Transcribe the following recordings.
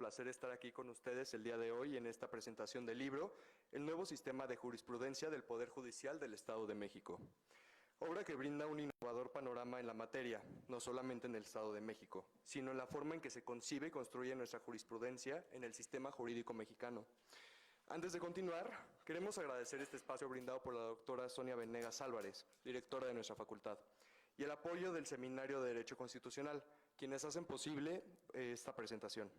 placer estar aquí con ustedes el día de hoy en esta presentación del libro El nuevo sistema de jurisprudencia del Poder Judicial del Estado de México. Obra que brinda un innovador panorama en la materia, no solamente en el Estado de México, sino en la forma en que se concibe y construye nuestra jurisprudencia en el sistema jurídico mexicano. Antes de continuar, queremos agradecer este espacio brindado por la doctora Sonia Venegas Álvarez, directora de nuestra facultad, y el apoyo del Seminario de Derecho Constitucional, quienes hacen posible esta presentación.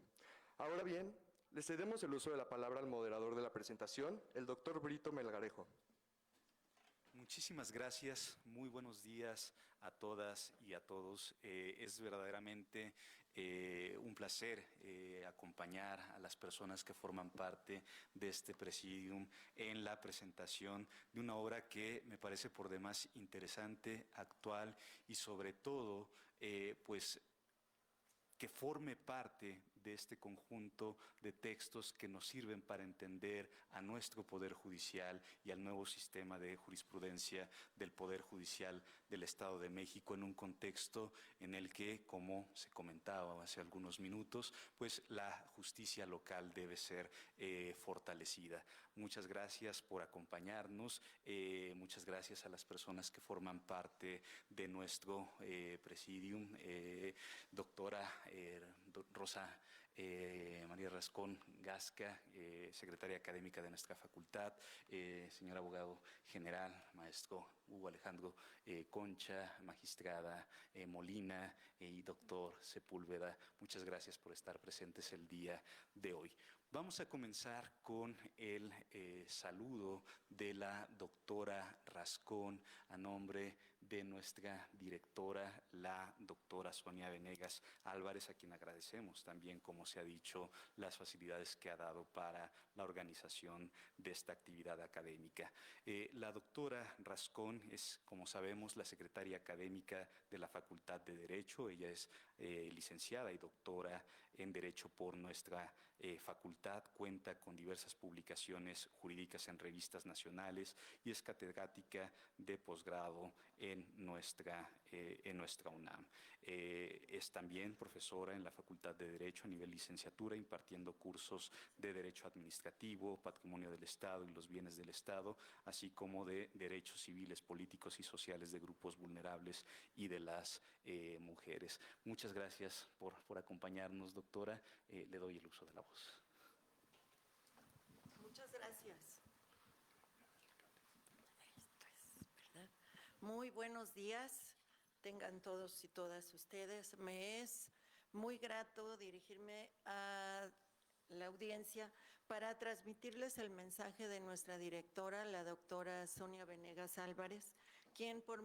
Ahora bien, le cedemos el uso de la palabra al moderador de la presentación, el doctor Brito Melgarejo. Muchísimas gracias, muy buenos días a todas y a todos. Es verdaderamente un placer acompañar a las personas que forman parte de este presidium en la presentación de una obra que me parece por demás interesante, actual y sobre todo, pues, que forme parte de este conjunto de textos que nos sirven para entender a nuestro Poder Judicial y al nuevo sistema de jurisprudencia del Poder Judicial del Estado de México en un contexto en el que, como se comentaba hace algunos minutos, pues la justicia local debe ser fortalecida. Muchas gracias por acompañarnos, muchas gracias a las personas que forman parte de nuestro presidium, doctora Rosa María Rascón Gasca, secretaria académica de nuestra facultad, señor abogado general, maestro Hugo Alejandro Concha, magistrada Molina y doctor Sepúlveda. Muchas gracias por estar presentes el día de hoy. Vamos a comenzar con el saludo de la doctora Rascón a nombre de nuestra directora, la doctora Sonia Venegas Álvarez, a quien agradecemos también, como se ha dicho, las facilidades que ha dado para la organización de esta actividad académica. La doctora Rascón es, como sabemos, la secretaria académica de la Facultad de Derecho. Ella es licenciada y doctora en Derecho por nuestra facultad, cuenta con diversas publicaciones jurídicas en revistas nacionales y es catedrática de posgrado en nuestra UNAM. Es también profesora en la Facultad de Derecho a nivel licenciatura, impartiendo cursos de Derecho Administrativo, Patrimonio del Estado y los bienes del Estado, así como de Derechos Civiles, Políticos y Sociales de grupos vulnerables y de las mujeres. Muchas gracias por acompañarnos, doctora. Le doy el uso de la voz. Muchas gracias. Muy buenos días, tengan todos y todas ustedes. Me es muy grato dirigirme a la audiencia para transmitirles el mensaje de nuestra directora, la doctora Sonia Venegas Álvarez, quien por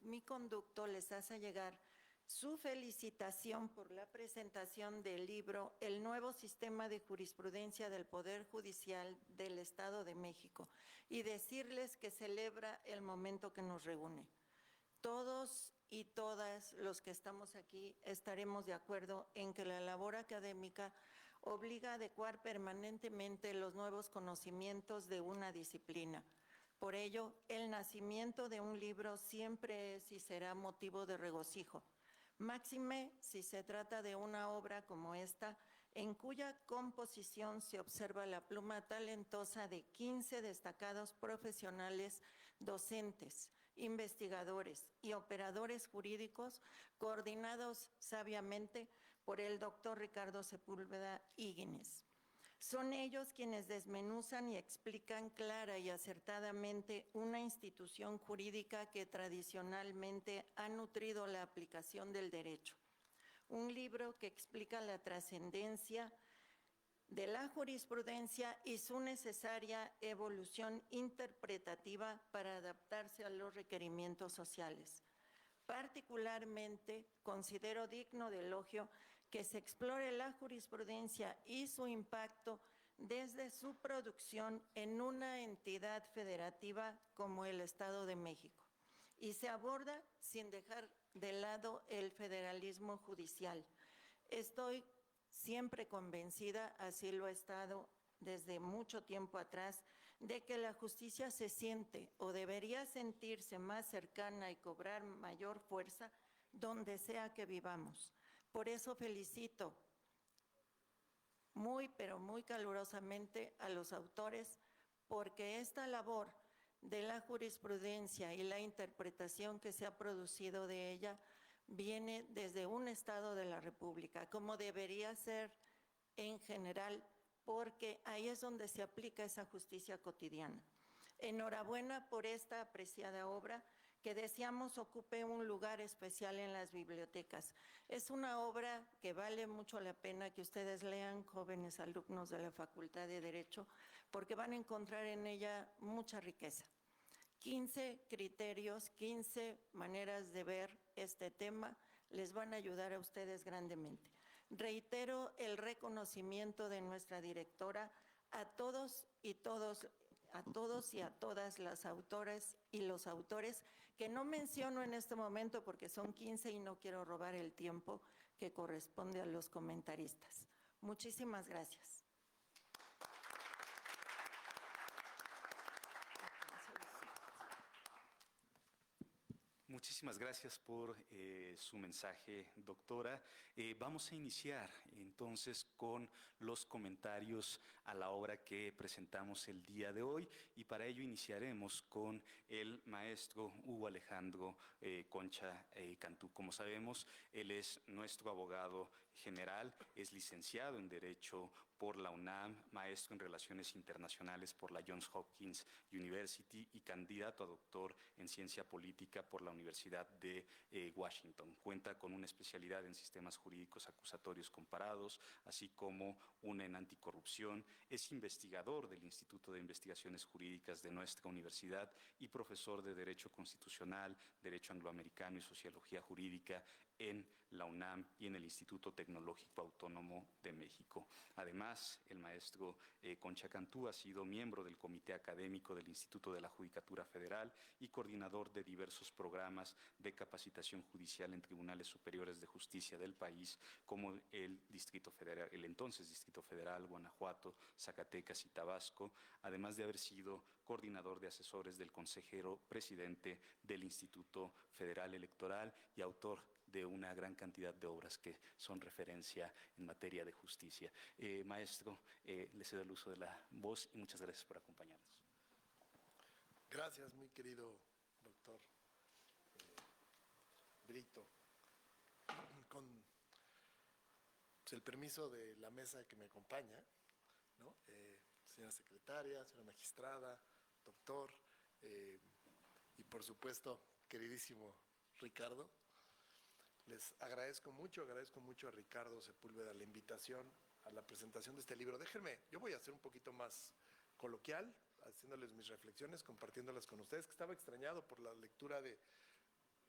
mi conducto les hace llegar su felicitación por la presentación del libro El nuevo sistema de jurisprudencia del Poder Judicial del Estado de México y decirles que celebra el momento que nos reúne. Todos y todas los que estamos aquí estaremos de acuerdo en que la labor académica obliga a adecuar permanentemente los nuevos conocimientos de una disciplina. Por ello, el nacimiento de un libro siempre es y será motivo de regocijo. Máxime si se trata de una obra como esta, en cuya composición se observa la pluma talentosa de 15 destacados profesionales docentes, investigadores y operadores jurídicos, coordinados sabiamente por el doctor Ricardo Sepúlveda Híguines. Son ellos quienes desmenuzan y explican clara y acertadamente una institución jurídica que tradicionalmente ha nutrido la aplicación del derecho. Un libro que explica la trascendencia de la jurisprudencia y su necesaria evolución interpretativa para adaptarse a los requerimientos sociales. Particularmente considero digno de elogio que se explore la jurisprudencia y su impacto desde su producción en una entidad federativa como el Estado de México y se aborda sin dejar de lado el federalismo judicial. Estoy siempre convencida, así lo he estado desde mucho tiempo atrás, de que la justicia se siente o debería sentirse más cercana y cobrar mayor fuerza donde sea que vivamos. Por eso felicito muy, pero muy calurosamente a los autores, porque esta labor de la jurisprudencia y la interpretación que se ha producido de ella viene desde un Estado de la República, como debería ser en general, porque ahí es donde se aplica esa justicia cotidiana. Enhorabuena por esta apreciada obra que deseamos ocupe un lugar especial en las bibliotecas. Es una obra que vale mucho la pena que ustedes lean, jóvenes alumnos de la Facultad de Derecho, porque van a encontrar en ella mucha riqueza. 15 criterios, 15 maneras de ver este tema les van a ayudar a ustedes grandemente. Reitero el reconocimiento de nuestra directora a todos y a todas las autoras y los autores que no menciono en este momento porque son 15 y no quiero robar el tiempo que corresponde a los comentaristas. Muchísimas gracias. Muchísimas gracias por su mensaje, doctora. Vamos a iniciar entonces con los comentarios a la obra que presentamos el día de hoy y para ello iniciaremos con el maestro Hugo Alejandro Concha Cantú. Como sabemos, él es nuestro abogado general, es licenciado en Derecho por la UNAM, maestro en Relaciones Internacionales por la Johns Hopkins University y candidato a doctor en Ciencia Política por la Universidad de Washington. Cuenta con una especialidad en Sistemas Jurídicos Acusatorios Comparados, así como una en Anticorrupción. Es investigador del Instituto de Investigaciones Jurídicas de nuestra universidad y profesor de Derecho Constitucional, Derecho Angloamericano y Sociología Jurídica en la UNAM y en el Instituto Tecnológico Autónomo de México. Además, el maestro Concha Cantú ha sido miembro del Comité Académico del Instituto de la Judicatura Federal y coordinador de diversos programas de capacitación judicial en tribunales superiores de justicia del país, como el Distrito Federal, el entonces Distrito Federal, Guanajuato, Zacatecas y Tabasco, además de haber sido coordinador de asesores del consejero presidente del Instituto Federal Electoral y autor de una gran cantidad de obras que son referencia en materia de justicia. Maestro, le cedo el uso de la voz y muchas gracias por acompañarnos. Gracias, muy querido doctor Brito. Con el permiso de la mesa que me acompaña, ¿no? Señora secretaria, señora magistrada, doctor, y por supuesto, queridísimo Ricardo, les agradezco mucho a Ricardo Sepúlveda la invitación a la presentación de este libro. Déjenme, yo voy a ser un poquito más coloquial, haciéndoles mis reflexiones, compartiéndolas con ustedes, que estaba extrañado por la lectura de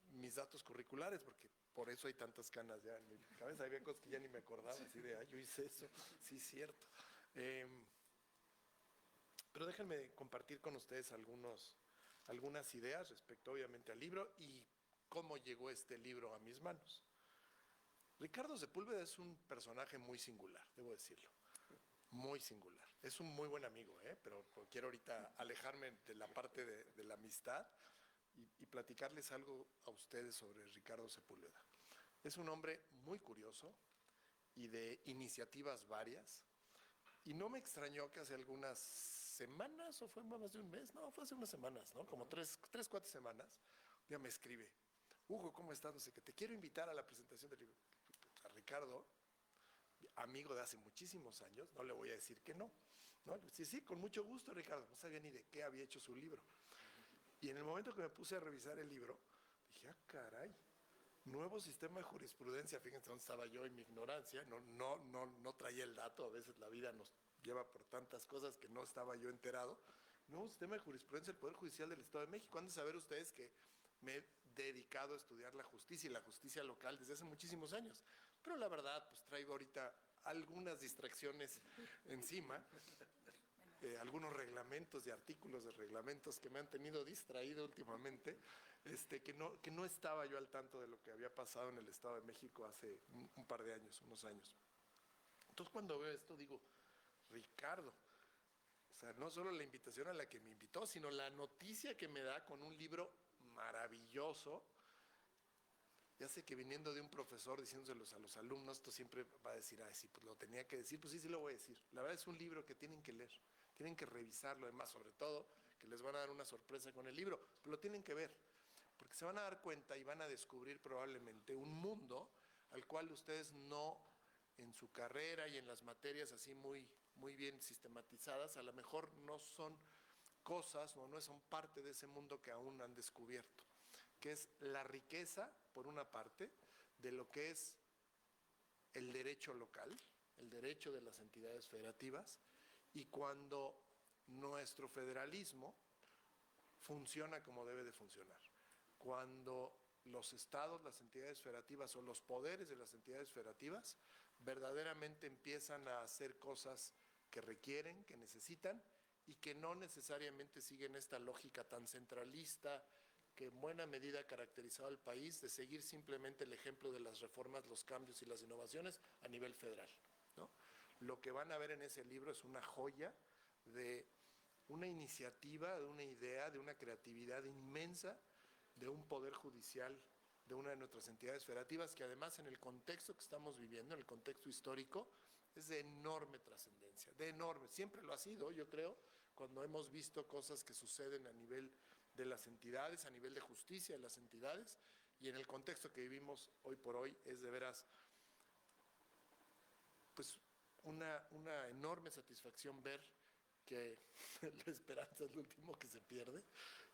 mis datos curriculares, porque por eso hay tantas canas ya en mi cabeza. Había cosas que ya ni me acordaba, así de, yo hice eso, sí, cierto. Pero déjenme compartir con ustedes algunas ideas respecto, obviamente, al libro y cómo llegó este libro a mis manos. Ricardo Sepúlveda es un personaje muy singular, debo decirlo, muy singular. Es un muy buen amigo, pero quiero ahorita alejarme de la parte de la amistad y platicarles algo a ustedes sobre Ricardo Sepúlveda. Es un hombre muy curioso y de iniciativas varias, y no me extrañó que hace algunas semanas, o fue más de un mes, no, fue hace unas semanas, ¿no? Como 4 semanas, un día me escribe: Hugo, ¿cómo estás? No sé qué, te quiero invitar a la presentación del libro. A Ricardo, amigo de hace muchísimos años, no le voy a decir que no. Sí, con mucho gusto, Ricardo. No sabía ni de qué había hecho su libro. Y en el momento que me puse a revisar el libro, dije, caray, nuevo sistema de jurisprudencia. Fíjense dónde estaba yo en mi ignorancia, no traía el dato, a veces la vida nos lleva por tantas cosas que no estaba yo enterado. Nuevo sistema de jurisprudencia del Poder Judicial del Estado de México. Han de saber ustedes que me he dedicado a estudiar la justicia y la justicia local desde hace muchísimos años. Pero la verdad, pues traigo ahorita algunas distracciones encima, algunos reglamentos y artículos de reglamentos que me han tenido distraído últimamente, que no estaba yo al tanto de lo que había pasado en el Estado de México hace un par de años, unos años. Entonces cuando veo esto digo, Ricardo, o sea, no solo la invitación a la que me invitó, sino la noticia que me da con un libro maravilloso, Ya sé que viniendo de un profesor diciéndoselos a los alumnos, esto siempre va a decir, ay, sí, pues lo tenía que decir, pues sí, sí lo voy a decir. La verdad es un libro que tienen que leer, tienen que revisarlo, además, sobre todo, que les van a dar una sorpresa con el libro, pero lo tienen que ver, porque se van a dar cuenta y van a descubrir probablemente un mundo al cual ustedes no, en su carrera y en las materias así muy bien sistematizadas, a lo mejor no son cosas o no son parte de ese mundo que aún han descubierto, que es la riqueza, por una parte, de lo que es el derecho local, el derecho de las entidades federativas, y cuando nuestro federalismo funciona como debe de funcionar. Cuando los estados, las entidades federativas o los poderes de las entidades federativas verdaderamente empiezan a hacer cosas que requieren, que necesitan y que no necesariamente siguen esta lógica tan centralista que en buena medida ha caracterizado al país de seguir simplemente el ejemplo de las reformas, los cambios y las innovaciones a nivel federal, ¿no? Lo que van a ver en ese libro es una joya de una iniciativa, de una idea, de una creatividad inmensa, de un poder judicial, de una de nuestras entidades federativas, que además en el contexto que estamos viviendo, en el contexto histórico, es de enorme trascendencia, de enorme, siempre lo ha sido, yo creo, cuando hemos visto cosas que suceden a nivel de las entidades, a nivel de justicia de las entidades, y en el contexto que vivimos hoy por hoy es de veras, pues, una enorme satisfacción ver que la esperanza es lo último que se pierde,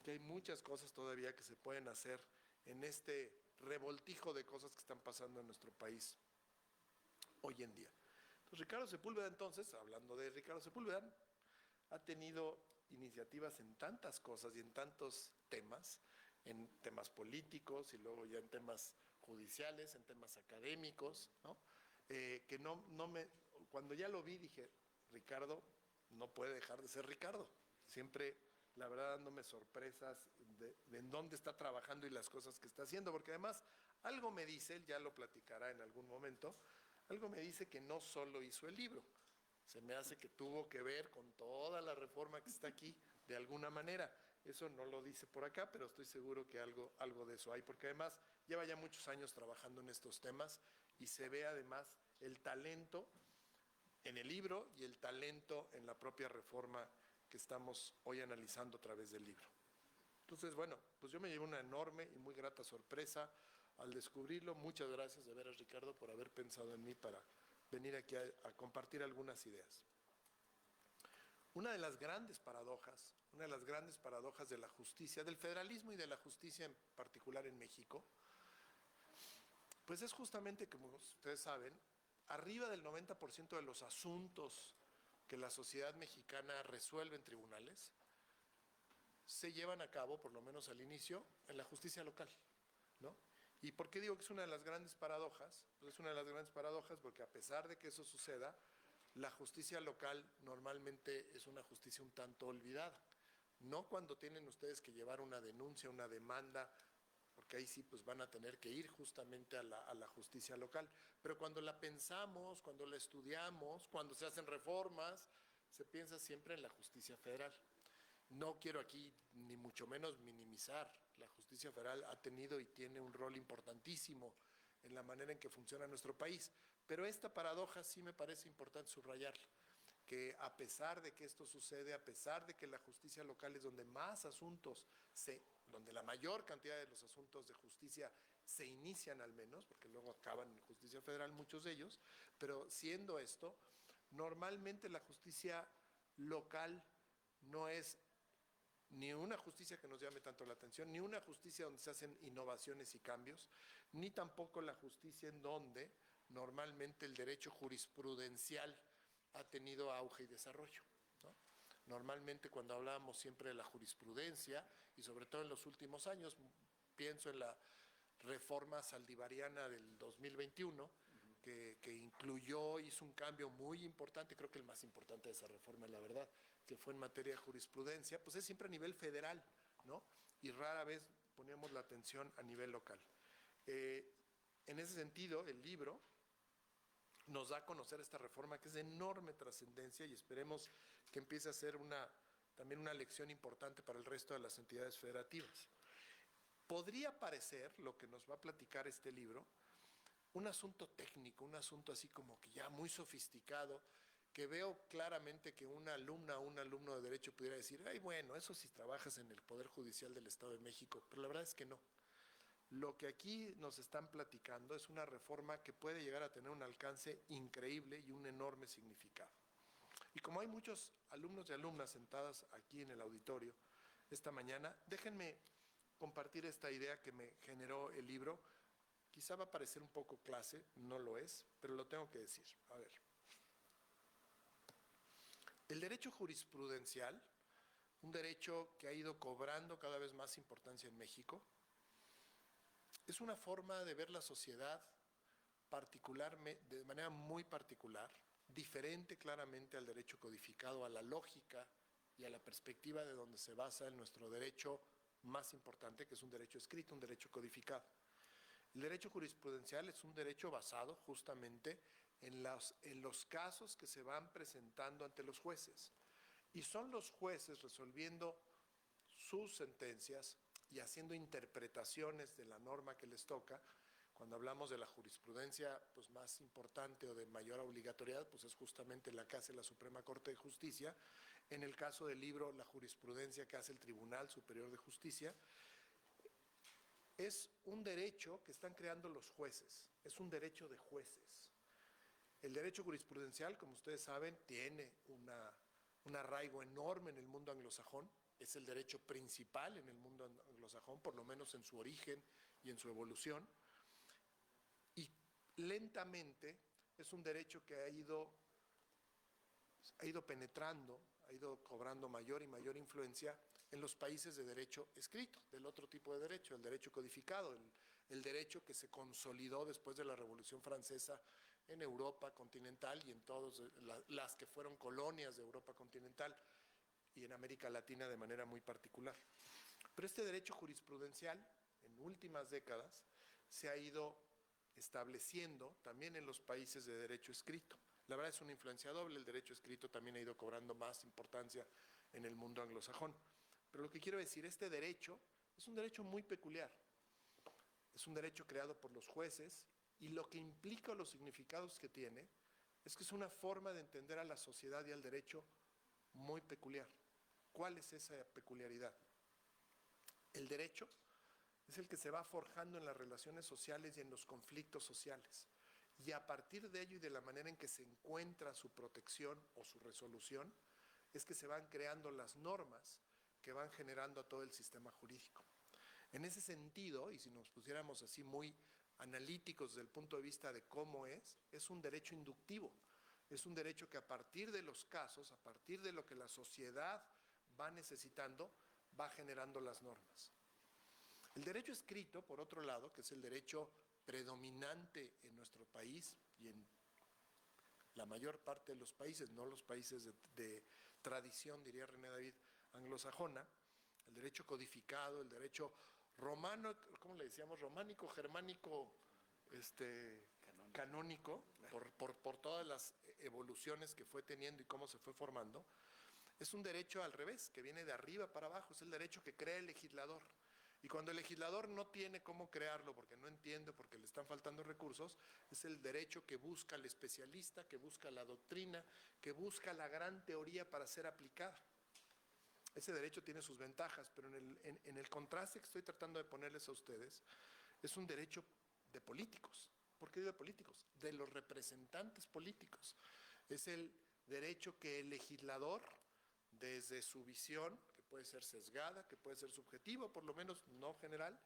que hay muchas cosas todavía que se pueden hacer en este revoltijo de cosas que están pasando en nuestro país hoy en día. Entonces, Ricardo Sepúlveda, entonces, hablando de Ricardo Sepúlveda, ha tenido iniciativas en tantas cosas y en tantos temas, en temas políticos y luego ya en temas judiciales, en temas académicos, ¿no? Que cuando ya lo vi dije, Ricardo no puede dejar de ser Ricardo. Siempre, la verdad, dándome sorpresas de en dónde está trabajando y las cosas que está haciendo, porque además algo me dice, él ya lo platicará en algún momento, algo me dice que no solo hizo el libro, se me hace que tuvo que ver con toda la reforma que está aquí, de alguna manera. Eso no lo dice por acá, pero estoy seguro que algo de eso hay, porque además lleva ya muchos años trabajando en estos temas y se ve además el talento en el libro y el talento en la propia reforma que estamos hoy analizando a través del libro. Entonces, bueno, pues yo me llevé una enorme y muy grata sorpresa al descubrirlo. Muchas gracias de veras, Ricardo, por haber pensado en mí para venir aquí a compartir algunas ideas. Una de las grandes paradojas de la justicia, del federalismo y de la justicia en particular en México, pues es justamente, como ustedes saben, arriba del 90% de los asuntos que la sociedad mexicana resuelve en tribunales se llevan a cabo, por lo menos al inicio, en la justicia local, ¿no? ¿Y por qué digo que es una de las grandes paradojas? Pues es una de las grandes paradojas porque a pesar de que eso suceda, la justicia local normalmente es una justicia un tanto olvidada. No cuando tienen ustedes que llevar una denuncia, una demanda, porque ahí sí pues van a tener que ir justamente a la justicia local. Pero cuando la pensamos, cuando la estudiamos, cuando se hacen reformas, se piensa siempre en la justicia federal. No quiero aquí ni mucho menos minimizar. La justicia federal ha tenido y tiene un rol importantísimo en la manera en que funciona nuestro país. Pero esta paradoja sí me parece importante subrayarla, que a pesar de que esto sucede, a pesar de que la justicia local es donde más asuntos, donde la mayor cantidad de los asuntos de justicia se inician al menos, porque luego acaban en justicia federal muchos de ellos, pero siendo esto, normalmente la justicia local no es ni una justicia que nos llame tanto la atención, ni una justicia donde se hacen innovaciones y cambios, ni tampoco la justicia en donde normalmente el derecho jurisprudencial ha tenido auge y desarrollo, ¿no? Normalmente cuando hablábamos siempre de la jurisprudencia, y sobre todo en los últimos años, pienso en la reforma saldivariana del 2021, que incluyó, hizo un cambio muy importante, creo que el más importante de esa reforma, la verdad, que fue en materia de jurisprudencia, pues es siempre a nivel federal, ¿no? Y rara vez poníamos la atención a nivel local. En ese sentido, el libro nos da a conocer esta reforma que es de enorme trascendencia y esperemos que empiece a ser también una lección importante para el resto de las entidades federativas. podría parecer, lo que nos va a platicar este libro, un asunto técnico, un asunto así como que ya muy sofisticado, que veo claramente que una alumna o un alumno de Derecho pudiera decir, ay, bueno, eso si trabajas en el Poder Judicial del Estado de México, pero la verdad es que no. Lo que aquí nos están platicando es una reforma que puede llegar a tener un alcance increíble y un enorme significado. Y como hay muchos alumnos y alumnas sentadas aquí en el auditorio esta mañana, déjenme compartir esta idea que me generó el libro. Quizá va a parecer un poco clase, no lo es, pero lo tengo que decir. A ver. El derecho jurisprudencial, un derecho que ha ido cobrando cada vez más importancia en México, es una forma de ver la sociedad de manera muy particular, diferente claramente al derecho codificado, a la lógica y a la perspectiva de donde se basa en nuestro derecho más importante, que es un derecho escrito, un derecho codificado. El derecho jurisprudencial es un derecho basado justamente en los casos que se van presentando ante los jueces. Y son los jueces resolviendo sus sentencias y haciendo interpretaciones de la norma que les toca. Cuando hablamos de la jurisprudencia pues, más importante o de mayor obligatoriedad, pues es justamente la que hace la Suprema Corte de Justicia. En el caso del libro, la jurisprudencia que hace el Tribunal Superior de Justicia. Es un derecho que están creando los jueces, es un derecho de jueces. El derecho jurisprudencial, como ustedes saben, tiene un arraigo enorme en el mundo anglosajón, es el derecho principal en el mundo anglosajón, por lo menos en su origen y en su evolución, y lentamente es un derecho que ha ido penetrando, ha ido cobrando mayor y mayor influencia en los países de derecho escrito, del otro tipo de derecho, el derecho codificado, el derecho que se consolidó después de la Revolución Francesa en Europa continental y en todas las que fueron colonias de Europa continental y en América Latina de manera muy particular. Pero este derecho jurisprudencial, en últimas décadas, se ha ido estableciendo también en los países de derecho escrito. La verdad es una influencia doble, el derecho escrito también ha ido cobrando más importancia en el mundo anglosajón. Pero lo que quiero decir, este derecho es un derecho muy peculiar. Es un derecho creado por los jueces y lo que implica o los significados que tiene es que es una forma de entender a la sociedad y al derecho muy peculiar. ¿Cuál es esa peculiaridad? El derecho es el que se va forjando en las relaciones sociales y en los conflictos sociales. Y a partir de ello y de la manera en que se encuentra su protección o su resolución, es que se van creando las normas que van generando a todo el sistema jurídico. En ese sentido, y si nos pusiéramos así muy analíticos desde el punto de vista de cómo es un derecho inductivo. Es un derecho que a partir de los casos, a partir de lo que la sociedad va necesitando, va generando las normas. El derecho escrito, por otro lado, que es el derecho predominante en nuestro país y en la mayor parte de los países, no los países de tradición, diría René David, anglosajona, el derecho codificado, el derecho romano, ¿cómo le decíamos? Románico, germánico, canónico, por todas las evoluciones que fue teniendo y cómo se fue formando. Es un derecho al revés, que viene de arriba para abajo, es el derecho que crea el legislador. Y cuando el legislador no tiene cómo crearlo, porque no entiende, porque le están faltando recursos, es el derecho que busca el especialista, que busca la doctrina, que busca la gran teoría para ser aplicada. Ese derecho tiene sus ventajas, pero en el contraste que estoy tratando de ponerles a ustedes, es un derecho de políticos. ¿Por qué de políticos? De los representantes políticos. Es el derecho que el legislador, desde su visión, que puede ser sesgada, que puede ser subjetiva, por lo menos no general,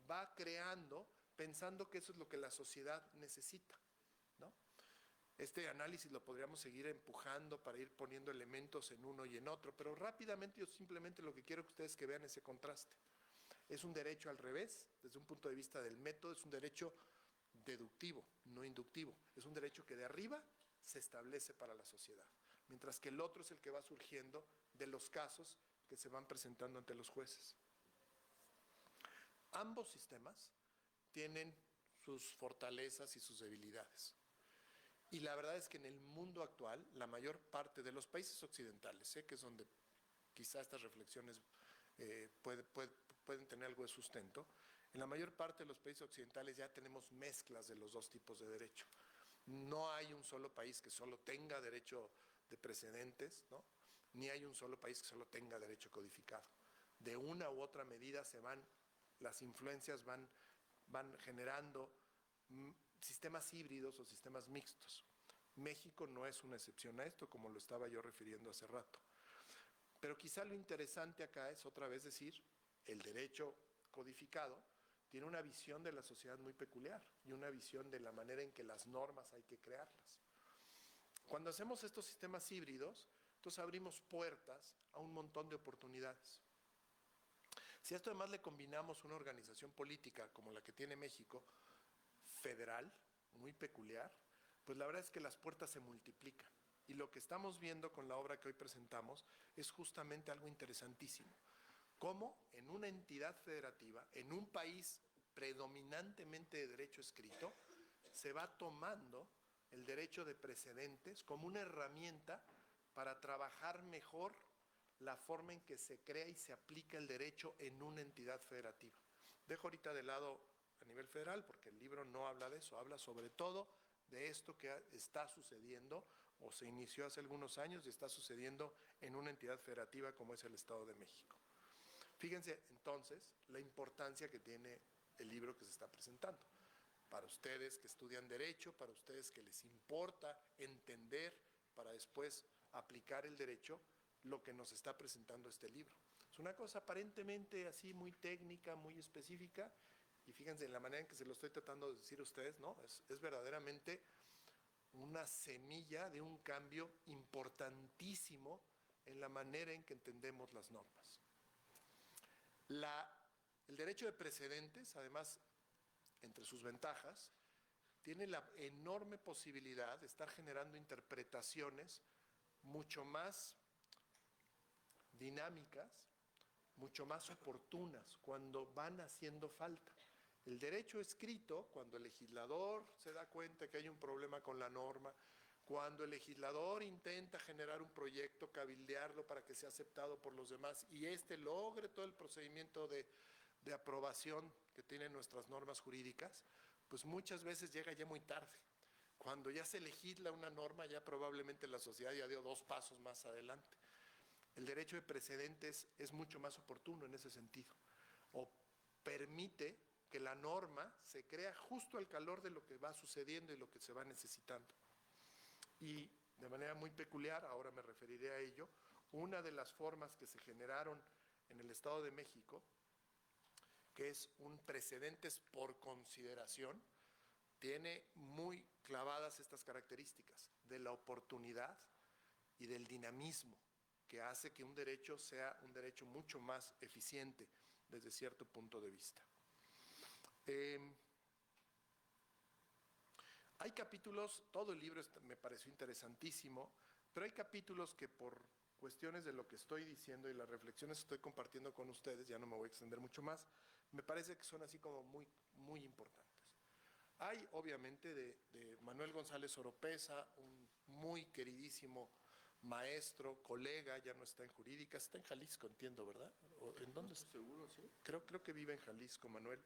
va creando pensando que eso es lo que la sociedad necesita, ¿no? Este análisis lo podríamos seguir empujando para ir poniendo elementos en uno y en otro, pero rápidamente yo simplemente lo que quiero que ustedes que vean ese contraste. Es un derecho al revés, desde un punto de vista del método, es un derecho deductivo, no inductivo. Es un derecho que de arriba se establece para la sociedad, mientras que el otro es el que va surgiendo de los casos que se van presentando ante los jueces. Ambos sistemas tienen sus fortalezas y sus debilidades. Y la verdad es que en el mundo actual, la mayor parte de los países occidentales, que es donde quizá estas reflexiones pueden tener algo de sustento, En la mayor parte de los países occidentales ya tenemos mezclas de los dos tipos de derecho. No hay un solo país que solo tenga derecho de precedentes, ¿no? Ni hay un solo país que solo tenga derecho codificado. De una u otra medida las influencias van generando sistemas híbridos o sistemas mixtos. México no es una excepción a esto, como lo estaba yo refiriendo hace rato. Pero quizá lo interesante acá es otra vez decir, el derecho codificado tiene una visión de la sociedad muy peculiar y una visión de la manera en que las normas hay que crearlas. Cuando hacemos estos sistemas híbridos, entonces abrimos puertas a un montón de oportunidades. Si a esto además le combinamos una organización política como la que tiene México, federal, muy peculiar, pues la verdad es que las puertas se multiplican. Y lo que estamos viendo con la obra que hoy presentamos es justamente algo interesantísimo. Cómo en una entidad federativa, en un país predominantemente de derecho escrito, se va tomando el derecho de precedentes como una herramienta para trabajar mejor la forma en que se crea y se aplica el derecho en una entidad federativa. Dejo ahorita de lado a nivel federal, porque el libro no habla de eso, habla sobre todo de esto que está sucediendo o se inició hace algunos años y está sucediendo en una entidad federativa como es el Estado de México. Fíjense entonces la importancia que tiene el libro que se está presentando. Para ustedes que estudian Derecho, para ustedes que les importa entender para después aplicar el derecho, lo que nos está presentando este libro. Es una cosa aparentemente así muy técnica, muy específica, y fíjense en la manera en que se lo estoy tratando de decir a ustedes, ¿no? Es verdaderamente una semilla de un cambio importantísimo en la manera en que entendemos las normas. El derecho de precedentes, además, entre sus ventajas, tiene la enorme posibilidad de estar generando interpretaciones mucho más dinámicas, mucho más oportunas cuando van haciendo falta. El derecho escrito, cuando el legislador se da cuenta que hay un problema con la norma, cuando el legislador intenta generar un proyecto, cabildearlo para que sea aceptado por los demás y éste logre todo el procedimiento de aprobación que tienen nuestras normas jurídicas, pues muchas veces llega ya muy tarde. Cuando ya se legisla una norma, ya probablemente la sociedad ya dio 2 pasos más adelante. El derecho de precedentes es mucho más oportuno en ese sentido, o permite que la norma se crea justo al calor de lo que va sucediendo y lo que se va necesitando. Y de manera muy peculiar, ahora me referiré a ello, una de las formas que se generaron en el Estado de México, que es un precedentes por consideración, tiene muy clavadas estas características de la oportunidad y del dinamismo, que hace que un derecho sea un derecho mucho más eficiente desde cierto punto de vista. Hay capítulos, todo el libro me pareció interesantísimo, pero hay capítulos que por cuestiones de lo que estoy diciendo y las reflexiones que estoy compartiendo con ustedes, ya no me voy a extender mucho más, me parece que son así como muy, muy importantes. Hay obviamente de Manuel González Oropeza, un muy queridísimo maestro, colega, ya no está en jurídica, está en Jalisco, entiendo, ¿verdad? ¿En dónde? No estoy seguro, sí. Creo que vive en Jalisco, Manuel.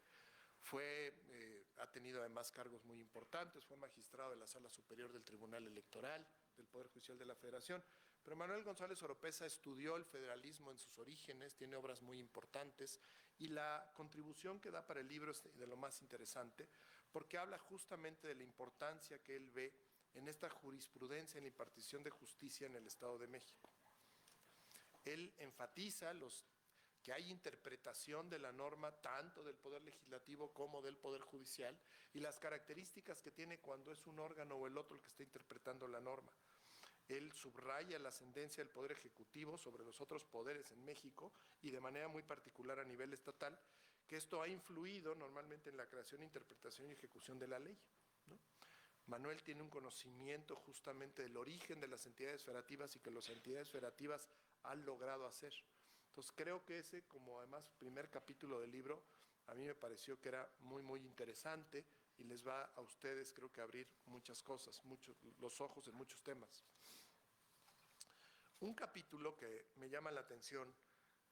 Ha tenido además cargos muy importantes, fue magistrado de la Sala Superior del Tribunal Electoral, del Poder Judicial de la Federación, pero Manuel González Oropeza estudió el federalismo en sus orígenes, tiene obras muy importantes, y la contribución que da para el libro es de lo más interesante, porque habla justamente de la importancia que él ve en esta jurisprudencia en la impartición de justicia en el Estado de México. Él enfatiza que hay interpretación de la norma tanto del Poder Legislativo como del Poder Judicial y las características que tiene cuando es un órgano o el otro el que está interpretando la norma. Él subraya la ascendencia del Poder Ejecutivo sobre los otros poderes en México y de manera muy particular a nivel estatal, que esto ha influido normalmente en la creación, interpretación y ejecución de la ley, ¿no? Manuel tiene un conocimiento justamente del origen de las entidades federativas y que las entidades federativas han logrado hacer. Entonces creo que ese, como además primer capítulo del libro, a mí me pareció que era muy, muy interesante y les va a ustedes creo que abrir muchas cosas, los ojos en muchos temas. Un capítulo que me llama la atención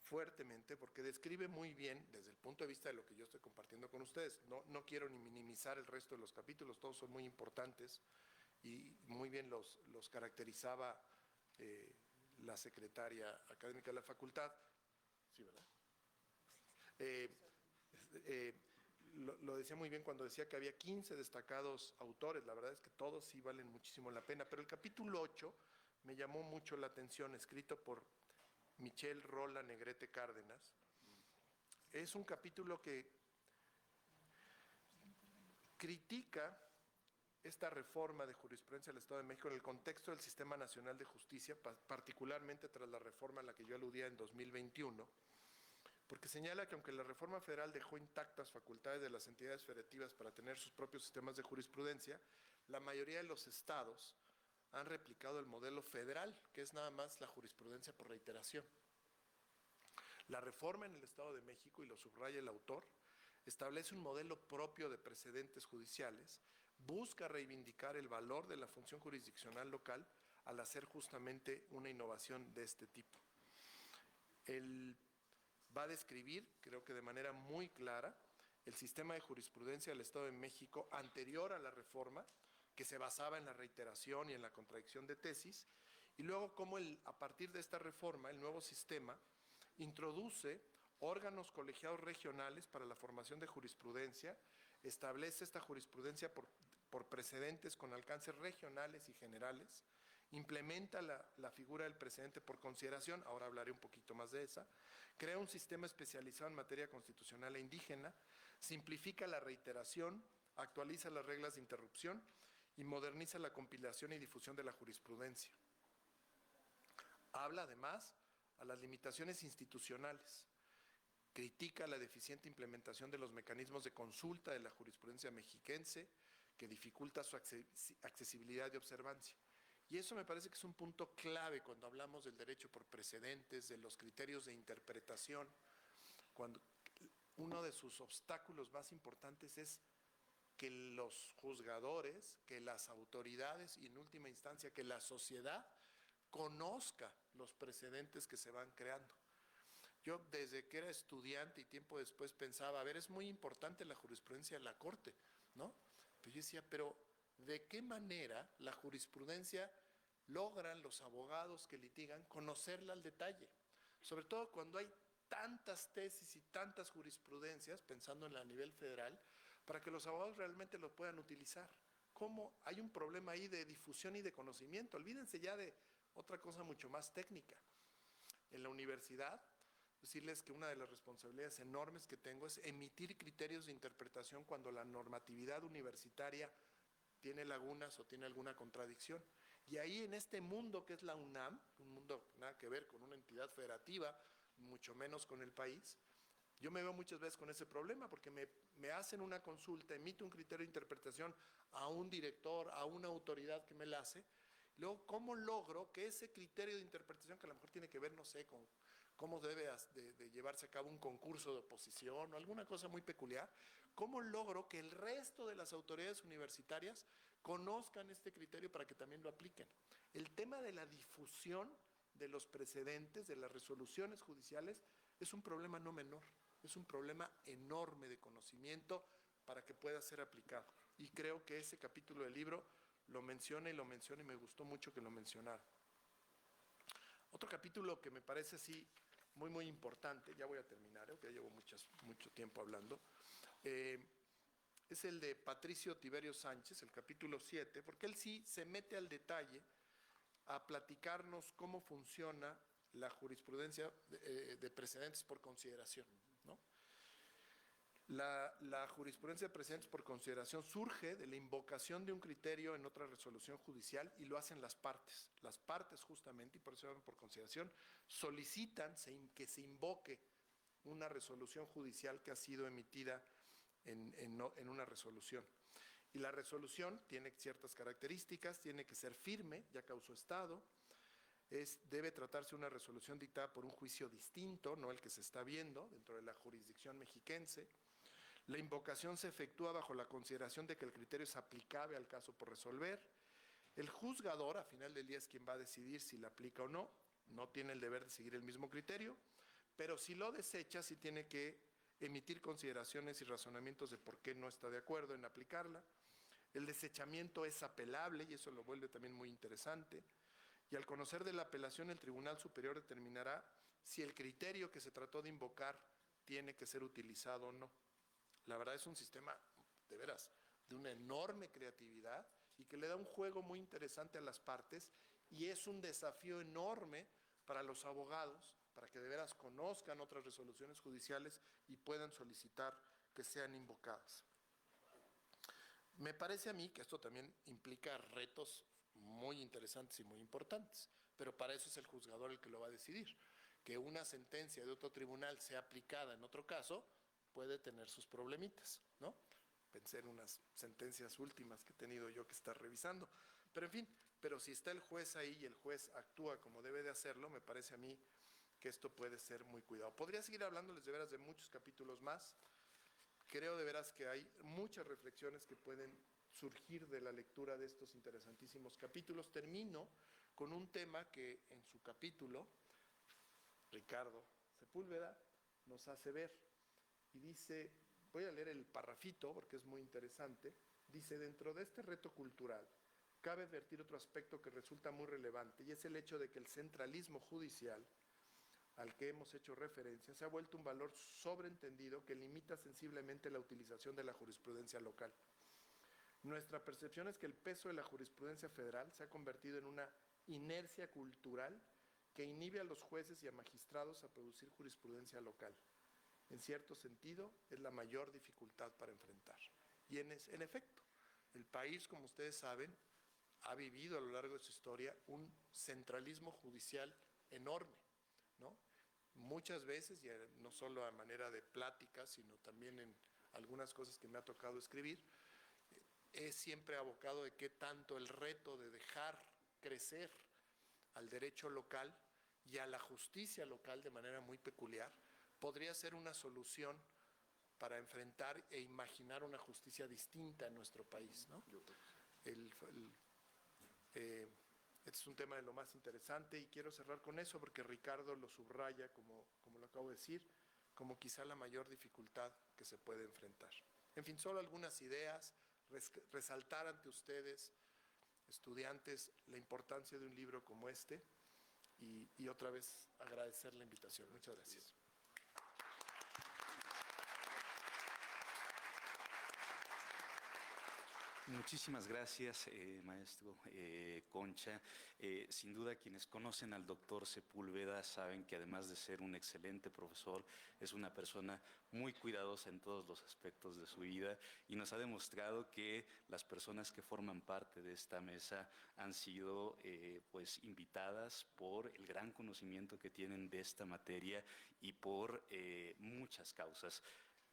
fuertemente porque describe muy bien, desde el punto de vista de lo que yo estoy compartiendo con ustedes, no quiero ni minimizar el resto de los capítulos, todos son muy importantes y muy bien los caracterizaba la secretaria académica de la facultad. Sí, ¿verdad? Lo decía muy bien cuando decía que había 15 destacados autores, la verdad es que todos sí valen muchísimo la pena, pero el capítulo 8 me llamó mucho la atención, escrito por Michel Rolla Negrete Cárdenas. Es un capítulo que critica esta reforma de jurisprudencia del Estado de México en el contexto del Sistema Nacional de Justicia, particularmente tras la reforma a la que yo aludía en 2021, porque señala que aunque la reforma federal dejó intactas facultades de las entidades federativas para tener sus propios sistemas de jurisprudencia, la mayoría de los estados han replicado el modelo federal, que es nada más la jurisprudencia por reiteración. La reforma en el Estado de México, y lo subraya el autor, establece un modelo propio de precedentes judiciales, busca reivindicar el valor de la función jurisdiccional local al hacer justamente una innovación de este tipo. Él va a describir, creo que de manera muy clara, el sistema de jurisprudencia del Estado de México anterior a la reforma, que se basaba en la reiteración y en la contradicción de tesis, y luego cómo a partir de esta reforma, el nuevo sistema introduce órganos colegiados regionales para la formación de jurisprudencia, establece esta jurisprudencia por precedentes con alcances regionales y generales, implementa la figura del precedente por consideración, ahora hablaré un poquito más de esa, crea un sistema especializado en materia constitucional e indígena, simplifica la reiteración, actualiza las reglas de interrupción y moderniza la compilación y difusión de la jurisprudencia. Habla además a las limitaciones institucionales, critica la deficiente implementación de los mecanismos de consulta de la jurisprudencia mexiquense, que dificulta su accesibilidad y observancia. Y eso me parece que es un punto clave cuando hablamos del derecho por precedentes, de los criterios de interpretación, cuando uno de sus obstáculos más importantes es que los juzgadores, que las autoridades y en última instancia que la sociedad conozca los precedentes que se van creando. Yo desde que era estudiante y tiempo después pensaba, a ver, es muy importante la jurisprudencia de la Corte, ¿no? Pero yo decía, pero ¿de qué manera la jurisprudencia logran los abogados que litigan conocerla al detalle? Sobre todo cuando hay tantas tesis y tantas jurisprudencias, pensando en la nivel federal, para que los abogados realmente lo puedan utilizar. ¿Cómo? Hay un problema ahí de difusión y de conocimiento. Olvídense ya de otra cosa mucho más técnica. En la universidad, decirles que una de las responsabilidades enormes que tengo es emitir criterios de interpretación cuando la normatividad universitaria tiene lagunas o tiene alguna contradicción. Y ahí en este mundo que es la UNAM, un mundo nada que ver con una entidad federativa, mucho menos con el país, yo me veo muchas veces con ese problema porque me hacen una consulta, emito un criterio de interpretación a un director, a una autoridad que me la hace. Luego, ¿cómo logro que ese criterio de interpretación, que a lo mejor tiene que ver, no sé, con cómo debe de llevarse a cabo un concurso de oposición o alguna cosa muy peculiar, cómo logro que el resto de las autoridades universitarias conozcan este criterio para que también lo apliquen? El tema de la difusión de los precedentes, de las resoluciones judiciales, es un problema no menor, es un problema enorme de conocimiento para que pueda ser aplicado. Y creo que ese capítulo del libro lo menciona y me gustó mucho que lo mencionara. Otro capítulo que me parece así muy, muy importante, ya voy a terminar, ya llevo mucho tiempo hablando, es el de Patricio Tiberio Sánchez, el capítulo 7, porque él sí se mete al detalle a platicarnos cómo funciona la jurisprudencia de precedentes por consideración, ¿no? La jurisprudencia de precedentes por consideración surge de la invocación de un criterio en otra resolución judicial y lo hacen las partes. Las partes justamente, y por eso se llaman por consideración, solicitan que se invoque una resolución judicial que ha sido emitida en una resolución. Y la resolución tiene ciertas características, tiene que ser firme, ya causó estado, debe tratarse una resolución dictada por un juicio distinto, no el que se está viendo dentro de la jurisdicción mexiquense. La invocación se efectúa bajo la consideración de que el criterio es aplicable al caso por resolver. El juzgador, a final del día, es quien va a decidir si la aplica o no. No tiene el deber de seguir el mismo criterio, pero si lo desecha, sí tiene que emitir consideraciones y razonamientos de por qué no está de acuerdo en aplicarla. El desechamiento es apelable y eso lo vuelve también muy interesante. Y al conocer de la apelación, el Tribunal Superior determinará si el criterio que se trató de invocar tiene que ser utilizado o no. La verdad es un sistema, de veras, de una enorme creatividad y que le da un juego muy interesante a las partes y es un desafío enorme para los abogados, para que de veras conozcan otras resoluciones judiciales y puedan solicitar que sean invocadas. Me parece a mí que esto también implica retos muy interesantes y muy importantes, pero para eso es el juzgador el que lo va a decidir. Que una sentencia de otro tribunal sea aplicada en otro caso puede tener sus problemitas, ¿no? Pensé en unas sentencias últimas que he tenido yo que estar revisando, pero en fin, pero si está el juez ahí y el juez actúa como debe de hacerlo, me parece a mí que esto puede ser muy cuidado. Podría seguir hablándoles de veras de muchos capítulos más. Creo de veras que hay muchas reflexiones que pueden surgir de la lectura de estos interesantísimos capítulos. Termino con un tema que en su capítulo, Ricardo Sepúlveda nos hace ver y dice, voy a leer el parrafito porque es muy interesante, dice, dentro de este reto cultural cabe advertir otro aspecto que resulta muy relevante y es el hecho de que el centralismo judicial al que hemos hecho referencia se ha vuelto un valor sobreentendido que limita sensiblemente la utilización de la jurisprudencia local. Nuestra percepción es que el peso de la jurisprudencia federal se ha convertido en una inercia cultural que inhibe a los jueces y a magistrados a producir jurisprudencia local. En cierto sentido, es la mayor dificultad para enfrentar. Y en efecto, el país, como ustedes saben, ha vivido a lo largo de su historia un centralismo judicial enorme, ¿no? Muchas veces, y no solo a manera de pláticas, sino también en algunas cosas que me ha tocado escribir, he siempre abocado de qué tanto el reto de dejar crecer al derecho local y a la justicia local de manera muy peculiar podría ser una solución para enfrentar e imaginar una justicia distinta en nuestro país, ¿no? Este es un tema de lo más interesante y quiero cerrar con eso porque Ricardo lo subraya, como lo acabo de decir, como quizá la mayor dificultad que se puede enfrentar. En fin, solo algunas ideas, resaltar ante ustedes, estudiantes, la importancia de un libro como este y otra vez agradecer la invitación. Muchas gracias. Muchísimas gracias, maestro Concha. Sin duda, quienes conocen al doctor Sepúlveda saben que además de ser un excelente profesor, es una persona muy cuidadosa en todos los aspectos de su vida y nos ha demostrado que las personas que forman parte de esta mesa han sido pues invitadas por el gran conocimiento que tienen de esta materia y por muchas causas.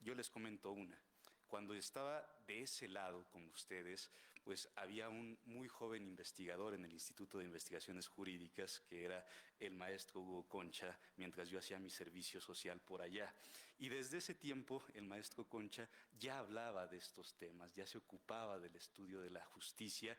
Yo les comento una. Cuando estaba de ese lado con ustedes, pues había un muy joven investigador en el Instituto de Investigaciones Jurídicas, que era el maestro Hugo Concha, mientras yo hacía mi servicio social por allá. Y desde ese tiempo, el maestro Concha ya hablaba de estos temas, ya se ocupaba del estudio de la justicia,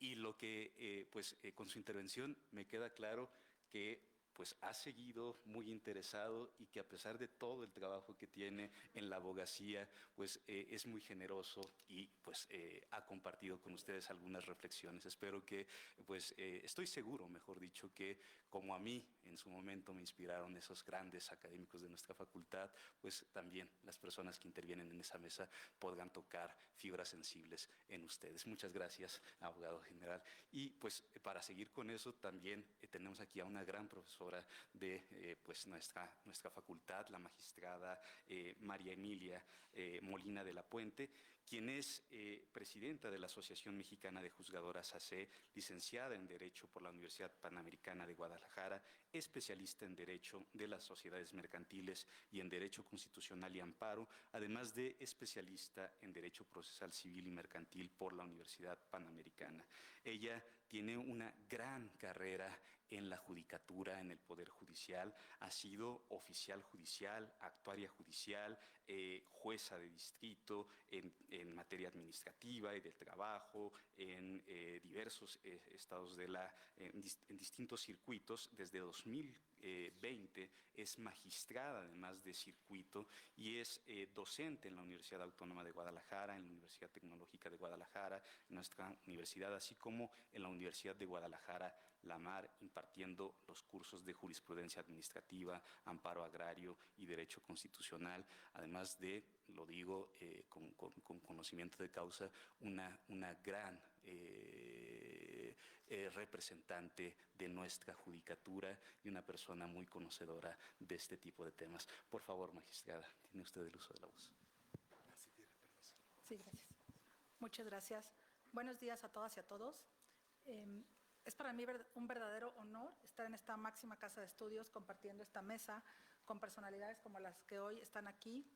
y lo que, con su intervención me queda claro que pues ha seguido muy interesado y que a pesar de todo el trabajo que tiene en la abogacía, pues es muy generoso y pues ha compartido con ustedes algunas reflexiones. Espero que, pues estoy seguro, mejor dicho, que como a mí en su momento me inspiraron esos grandes académicos de nuestra facultad, pues también las personas que intervienen en esa mesa podrán tocar fibras sensibles en ustedes. Muchas gracias, abogado general. Y pues para seguir con eso también tenemos aquí a una gran profesora de pues nuestra facultad, la magistrada María Emilia Molina de la Puente, quien es presidenta de la Asociación Mexicana de Juzgadoras AC, licenciada en Derecho por la Universidad Panamericana de Guadalajara, especialista en Derecho de las Sociedades Mercantiles y en Derecho Constitucional y Amparo, además de especialista en Derecho Procesal Civil y Mercantil por la Universidad Panamericana. Ella tiene una gran carrera en la judicatura, en el Poder Judicial. Ha sido oficial judicial, actuaria judicial, jueza de distrito en materia administrativa y del trabajo, en diversos estados en distintos circuitos. Desde 2020 es magistrada además de circuito y es docente en la Universidad Autónoma de Guadalajara, en la Universidad Tecnológica de Guadalajara, en nuestra universidad, así como en la Universidad de Guadalajara, La Mar, impartiendo los cursos de jurisprudencia administrativa, amparo agrario y derecho constitucional, además de, lo digo con conocimiento de causa, una gran representante de nuestra judicatura y una persona muy conocedora de este tipo de temas. Por favor, magistrada, tiene usted el uso de la voz. Sí, gracias. Muchas gracias. Buenos días a todas y a todos. Es para mí un verdadero honor estar en esta máxima casa de estudios compartiendo esta mesa con personalidades como las que hoy están aquí,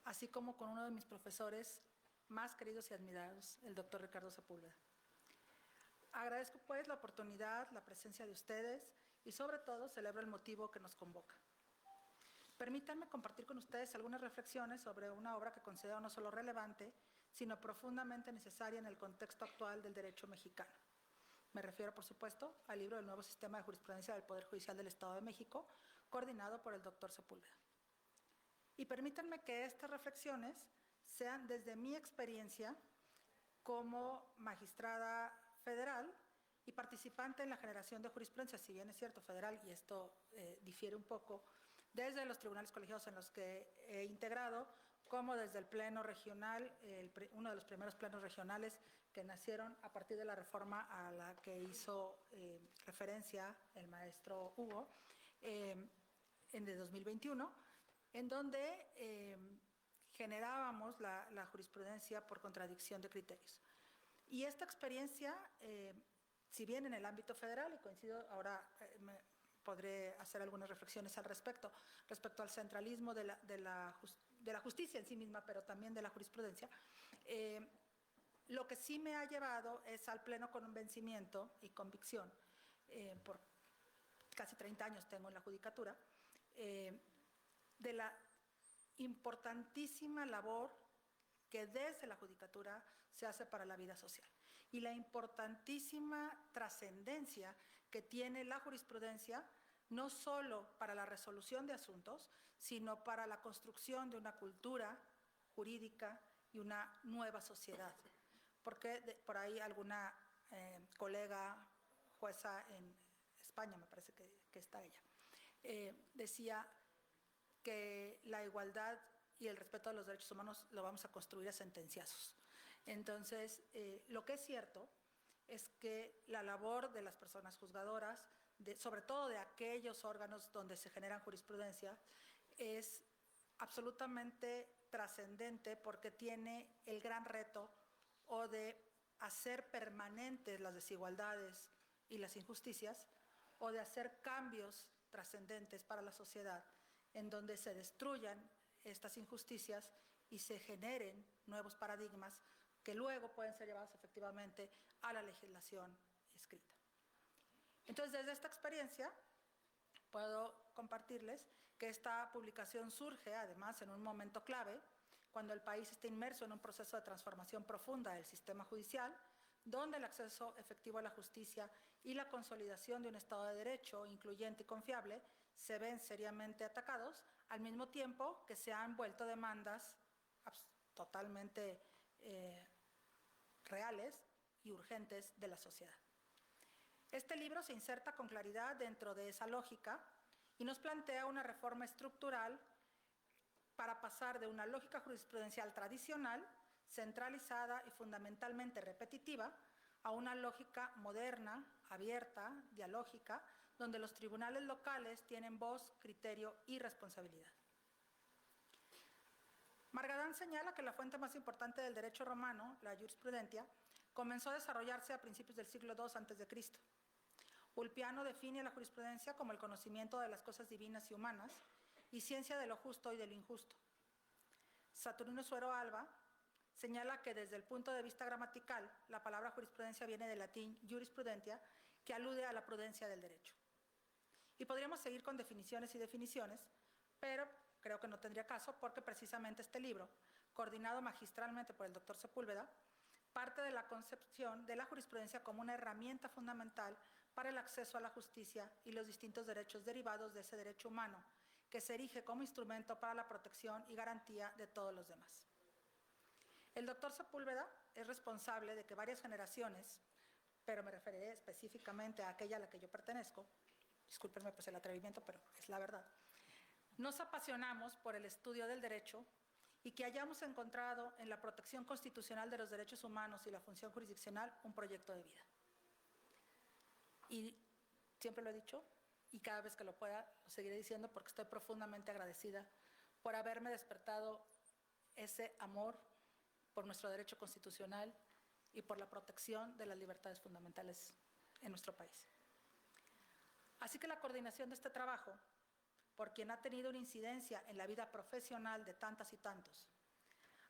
así como con uno de mis profesores más queridos y admirados, el doctor Ricardo Sepúlveda. Agradezco pues la oportunidad, la presencia de ustedes y sobre todo celebro el motivo que nos convoca. Permítanme compartir con ustedes algunas reflexiones sobre una obra que considero no solo relevante, sino profundamente necesaria en el contexto actual del derecho mexicano. Me refiero, por supuesto, al libro del nuevo sistema de jurisprudencia del Poder Judicial del Estado de México, coordinado por el doctor Sepúlveda. Y permítanme que estas reflexiones sean desde mi experiencia como magistrada federal y participante en la generación de jurisprudencia, si bien es cierto federal, y esto difiere un poco, desde los tribunales colegiados en los que he integrado, como desde el pleno regional, uno de los primeros plenos regionales que nacieron a partir de la reforma a la que hizo referencia el maestro Hugo, en el 2021, en donde generábamos la jurisprudencia por contradicción de criterios. Y esta experiencia, si bien en el ámbito federal, y coincido, ahora podré hacer algunas reflexiones al respecto al centralismo de la justicia en sí misma, pero también de la jurisprudencia, lo que sí me ha llevado es al pleno convencimiento y convicción, por casi 30 años tengo en la judicatura, de la importantísima labor que desde la judicatura se hace para la vida social y la importantísima trascendencia que tiene la jurisprudencia no solo para la resolución de asuntos, sino para la construcción de una cultura jurídica y una nueva sociedad. Porque por ahí alguna colega jueza en España, me parece que está ella, decía que la igualdad y el respeto a los derechos humanos lo vamos a construir a sentenciazos. Entonces, lo que es cierto es que la labor de las personas juzgadoras, sobre todo de aquellos órganos donde se generan jurisprudencia, es absolutamente trascendente porque tiene el gran reto o de hacer permanentes las desigualdades y las injusticias o de hacer cambios trascendentes para la sociedad en donde se destruyan estas injusticias y se generen nuevos paradigmas que luego pueden ser llevados efectivamente a la legislación escrita. Entonces, desde esta experiencia, puedo compartirles que esta publicación surge, además, en un momento clave, cuando el país está inmerso en un proceso de transformación profunda del sistema judicial, donde el acceso efectivo a la justicia y la consolidación de un Estado de Derecho incluyente y confiable se ven seriamente atacados, al mismo tiempo que se han vuelto demandas totalmente reales y urgentes de la sociedad. Este libro se inserta con claridad dentro de esa lógica y nos plantea una reforma estructural para pasar de una lógica jurisprudencial tradicional, centralizada y fundamentalmente repetitiva, a una lógica moderna, abierta, dialógica, donde los tribunales locales tienen voz, criterio y responsabilidad. Margadán señala que la fuente más importante del derecho romano, la jurisprudencia, comenzó a desarrollarse a principios del siglo II a.C. Ulpiano define la jurisprudencia como el conocimiento de las cosas divinas y humanas y ciencia de lo justo y de lo injusto. Saturnino Suero Alba señala que desde el punto de vista gramatical, la palabra jurisprudencia viene del latín jurisprudentia, que alude a la prudencia del derecho. Y podríamos seguir con definiciones y definiciones, pero creo que no tendría caso porque precisamente este libro, coordinado magistralmente por el doctor Sepúlveda, parte de la concepción de la jurisprudencia como una herramienta fundamental para el acceso a la justicia y los distintos derechos derivados de ese derecho humano, que se erige como instrumento para la protección y garantía de todos los demás. El doctor Sepúlveda es responsable de que varias generaciones, pero me referiré específicamente a aquella a la que yo pertenezco, discúlpenme pues el atrevimiento, pero es la verdad, nos apasionamos por el estudio del derecho y que hayamos encontrado en la protección constitucional de los derechos humanos y la función jurisdiccional un proyecto de vida. Y siempre lo he dicho, y cada vez que lo pueda lo seguiré diciendo porque estoy profundamente agradecida por haberme despertado ese amor por nuestro derecho constitucional y por la protección de las libertades fundamentales en nuestro país. Así que la coordinación de este trabajo, por quien ha tenido una incidencia en la vida profesional de tantas y tantos,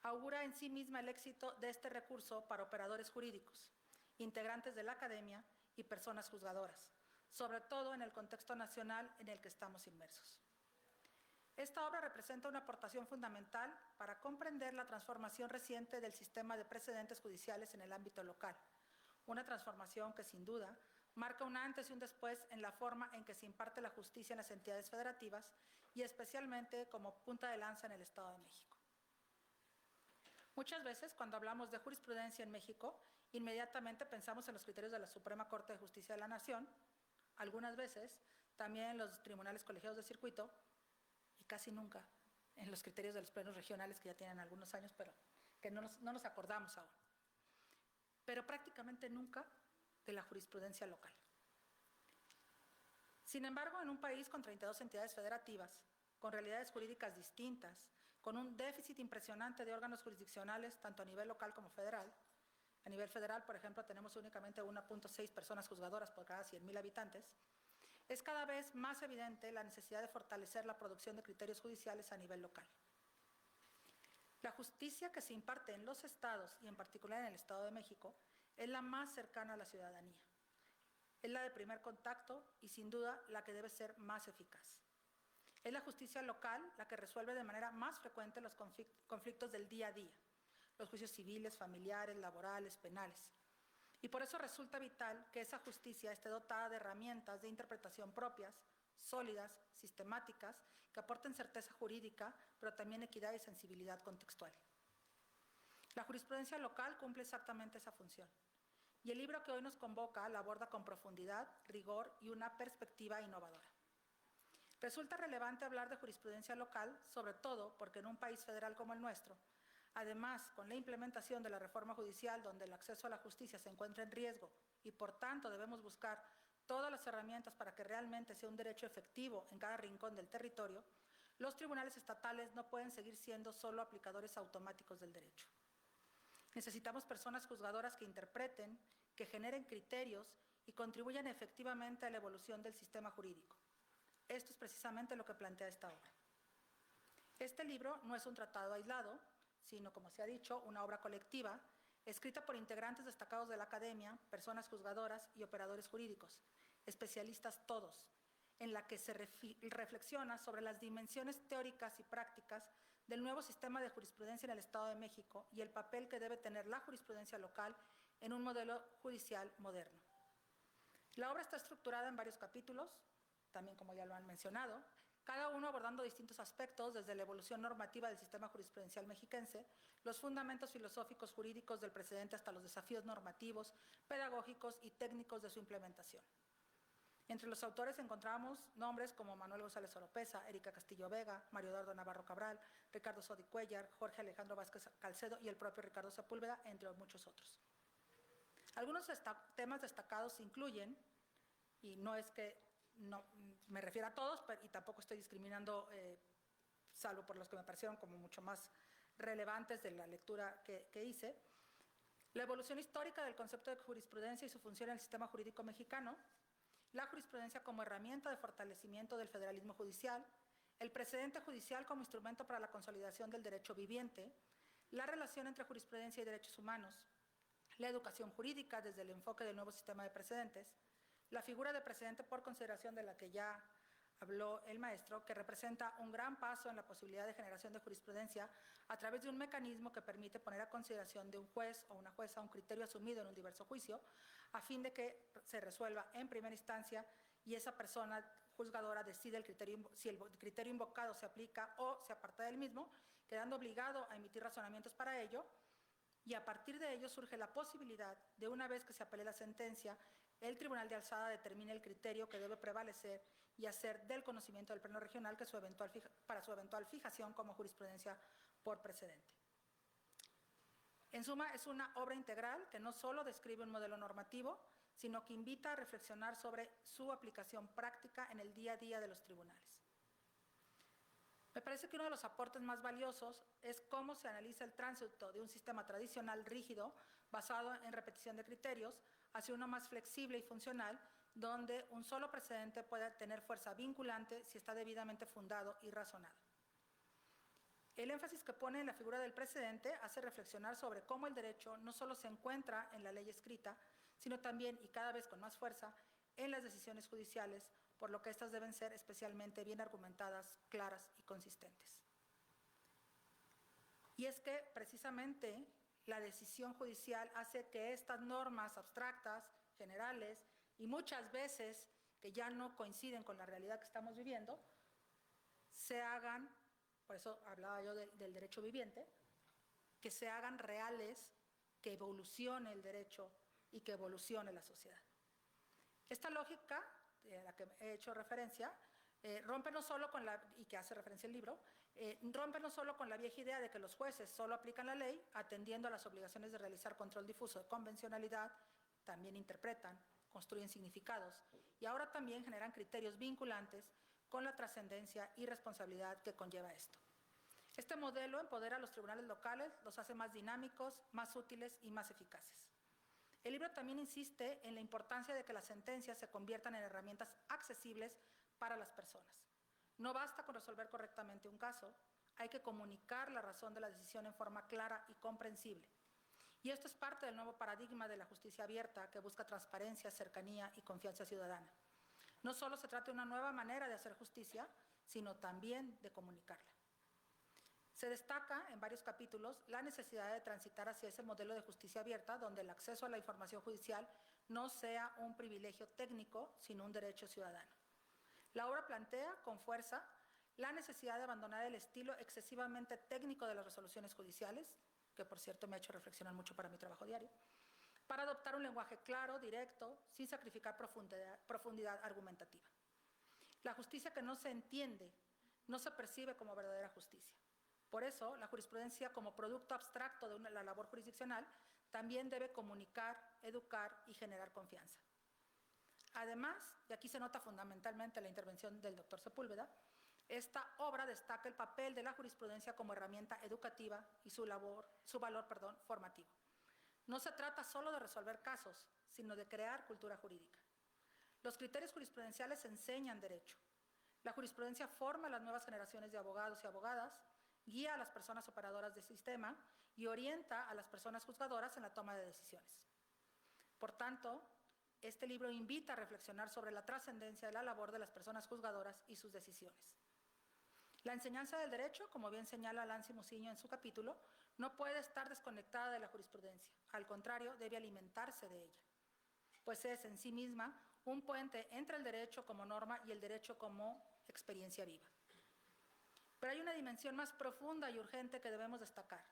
augura en sí misma el éxito de este recurso para operadores jurídicos, integrantes de la academia y personas juzgadoras, sobre todo en el contexto nacional en el que estamos inmersos. Esta obra representa una aportación fundamental para comprender la transformación reciente del sistema de precedentes judiciales en el ámbito local, una transformación que sin duda marca un antes y un después en la forma en que se imparte la justicia en las entidades federativas y especialmente como punta de lanza en el Estado de México. Muchas veces, cuando hablamos de jurisprudencia en México, inmediatamente pensamos en los criterios de la Suprema Corte de Justicia de la Nación, algunas veces también en los tribunales colegiados de circuito y casi nunca en los criterios de los plenos regionales que ya tienen algunos años, pero que no nos acordamos aún. Pero prácticamente nunca de la jurisprudencia local. Sin embargo, en un país con 32 entidades federativas, con realidades jurídicas distintas, con un déficit impresionante de órganos jurisdiccionales, tanto a nivel local como federal. A nivel federal, por ejemplo, tenemos únicamente 1.6 personas juzgadoras por cada 100,000 habitantes. Es cada vez más evidente la necesidad de fortalecer la producción de criterios judiciales a nivel local. La justicia que se imparte en los estados, y en particular en el Estado de México, es la más cercana a la ciudadanía. Es la de primer contacto y, sin duda, la que debe ser más eficaz. Es la justicia local la que resuelve de manera más frecuente los conflictos del día a día, los juicios civiles, familiares, laborales, penales. Y por eso resulta vital que esa justicia esté dotada de herramientas de interpretación propias, sólidas, sistemáticas, que aporten certeza jurídica, pero también equidad y sensibilidad contextual. La jurisprudencia local cumple exactamente esa función. Y el libro que hoy nos convoca la aborda con profundidad, rigor y una perspectiva innovadora. Resulta relevante hablar de jurisprudencia local, sobre todo porque en un país federal como el nuestro, además con la implementación de la reforma judicial donde el acceso a la justicia se encuentra en riesgo y por tanto debemos buscar todas las herramientas para que realmente sea un derecho efectivo en cada rincón del territorio, los tribunales estatales no pueden seguir siendo solo aplicadores automáticos del derecho. Necesitamos personas juzgadoras que interpreten, que generen criterios y contribuyan efectivamente a la evolución del sistema jurídico. Esto es precisamente lo que plantea esta obra. Este libro no es un tratado aislado, sino, como se ha dicho, una obra colectiva, escrita por integrantes destacados de la academia, personas juzgadoras y operadores jurídicos, especialistas todos, en la que se reflexiona sobre las dimensiones teóricas y prácticas del nuevo sistema de jurisprudencia en el Estado de México y el papel que debe tener la jurisprudencia local en un modelo judicial moderno. La obra está estructurada en varios capítulos, también como ya lo han mencionado, cada uno abordando distintos aspectos, desde la evolución normativa del sistema jurisprudencial mexiquense, los fundamentos filosóficos jurídicos del precedente hasta los desafíos normativos, pedagógicos y técnicos de su implementación. Entre los autores encontramos nombres como Manuel González Oropesa, Erika Castillo Vega, Mario Eduardo Navarro Cabral, Ricardo Sodi Cuellar, Jorge Alejandro Vázquez Calcedo y el propio Ricardo Sepúlveda, entre muchos otros. Algunos temas destacados incluyen, y no es que no me refiero a todos, y tampoco estoy discriminando, salvo por los que me parecieron como mucho más relevantes de la lectura que hice, la evolución histórica del concepto de jurisprudencia y su función en el sistema jurídico mexicano, la jurisprudencia como herramienta de fortalecimiento del federalismo judicial, el precedente judicial como instrumento para la consolidación del derecho viviente, la relación entre jurisprudencia y derechos humanos, la educación jurídica desde el enfoque del nuevo sistema de precedentes, la figura de precedente por consideración de la que ya habló el maestro, que representa un gran paso en la posibilidad de generación de jurisprudencia a través de un mecanismo que permite poner a consideración de un juez o una jueza un criterio asumido en un diverso juicio, a fin de que se resuelva en primera instancia y esa persona juzgadora decide si el criterio invocado se aplica o se aparta del mismo, quedando obligado a emitir razonamientos para ello, y a partir de ello surge la posibilidad de, una vez que se apele la sentencia, el Tribunal de Alzada determine el criterio que debe prevalecer y hacer del conocimiento del Pleno Regional para su eventual fijación como jurisprudencia por precedente. En suma, es una obra integral que no solo describe un modelo normativo, sino que invita a reflexionar sobre su aplicación práctica en el día a día de los tribunales. Me parece que uno de los aportes más valiosos es cómo se analiza el tránsito de un sistema tradicional rígido, basado en repetición de criterios, hacia uno más flexible y funcional, donde un solo precedente puede tener fuerza vinculante si está debidamente fundado y razonado. El énfasis que pone en la figura del precedente hace reflexionar sobre cómo el derecho no solo se encuentra en la ley escrita, sino también, y cada vez con más fuerza, en las decisiones judiciales, por lo que éstas deben ser especialmente bien argumentadas, claras y consistentes. Y es que, precisamente, la decisión judicial hace que estas normas abstractas, generales, y muchas veces que ya no coinciden con la realidad que estamos viviendo, se hagan, por eso hablaba yo del derecho viviente, que se hagan reales, que evolucione el derecho y que evolucione la sociedad. Esta lógica, a la que he hecho referencia, rompe no solo con la, y que hace referencia el libro, rompe no solo con la vieja idea de que los jueces solo aplican la ley, atendiendo a las obligaciones de realizar control difuso de convencionalidad, también interpretan, construyen significados, y ahora también generan criterios vinculantes con la trascendencia y responsabilidad que conlleva esto. Este modelo empodera a los tribunales locales, los hace más dinámicos, más útiles y más eficaces. El libro también insiste en la importancia de que las sentencias se conviertan en herramientas accesibles para las personas. No basta con resolver correctamente un caso, hay que comunicar la razón de la decisión en forma clara y comprensible. Y esto es parte del nuevo paradigma de la justicia abierta que busca transparencia, cercanía y confianza ciudadana. No solo se trata de una nueva manera de hacer justicia, sino también de comunicarla. Se destaca en varios capítulos la necesidad de transitar hacia ese modelo de justicia abierta donde el acceso a la información judicial no sea un privilegio técnico, sino un derecho ciudadano. La obra plantea con fuerza la necesidad de abandonar el estilo excesivamente técnico de las resoluciones judiciales, que por cierto me ha hecho reflexionar mucho para mi trabajo diario, para adoptar un lenguaje claro, directo, sin sacrificar profundidad argumentativa. La justicia que no se entiende no se percibe como verdadera justicia. Por eso, la jurisprudencia como producto abstracto de la labor jurisdiccional también debe comunicar, educar y generar confianza. Además, y aquí se nota fundamentalmente la intervención del doctor Sepúlveda, esta obra destaca el papel de la jurisprudencia como herramienta educativa y su valor formativo. No se trata solo de resolver casos, sino de crear cultura jurídica. Los criterios jurisprudenciales enseñan derecho. La jurisprudencia forma a las nuevas generaciones de abogados y abogadas, guía a las personas operadoras del sistema y orienta a las personas juzgadoras en la toma de decisiones. Por tanto, este libro invita a reflexionar sobre la trascendencia de la labor de las personas juzgadoras y sus decisiones. La enseñanza del derecho, como bien señala Lancy Muciño en su capítulo, no puede estar desconectada de la jurisprudencia. Al contrario, debe alimentarse de ella, pues es en sí misma un puente entre el derecho como norma y el derecho como experiencia viva. Pero hay una dimensión más profunda y urgente que debemos destacar.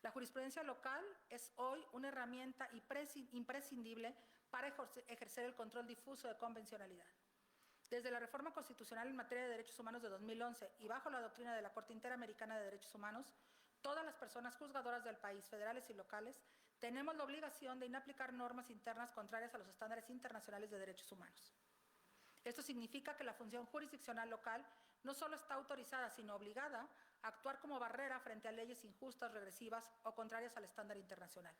La jurisprudencia local es hoy una herramienta imprescindible para ejercer el control difuso de convencionalidad. Desde la reforma constitucional en materia de derechos humanos de 2011 y bajo la doctrina de la Corte Interamericana de Derechos Humanos, todas las personas juzgadoras del país, federales y locales, tenemos la obligación de inaplicar normas internas contrarias a los estándares internacionales de derechos humanos. Esto significa que la función jurisdiccional local no solo está autorizada, sino obligada a actuar como barrera frente a leyes injustas, regresivas o contrarias al estándar internacional.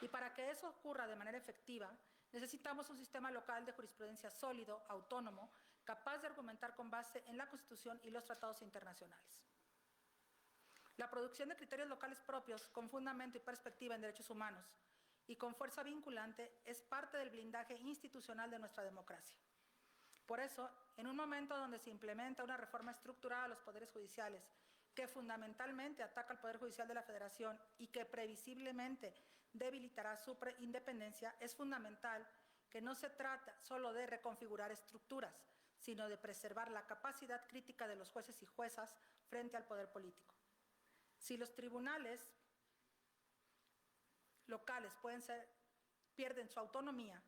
Y para que eso ocurra de manera efectiva, necesitamos un sistema local de jurisprudencia sólido, autónomo, capaz de argumentar con base en la Constitución y los tratados internacionales. La producción de criterios locales propios con fundamento y perspectiva en derechos humanos y con fuerza vinculante es parte del blindaje institucional de nuestra democracia. Por eso, en un momento donde se implementa una reforma estructural a los poderes judiciales que fundamentalmente ataca al Poder Judicial de la Federación y que previsiblemente debilitará su independencia, es fundamental que no se trata solo de reconfigurar estructuras, sino de preservar la capacidad crítica de los jueces y juezas frente al poder político. Si los tribunales locales pierden su autonomía,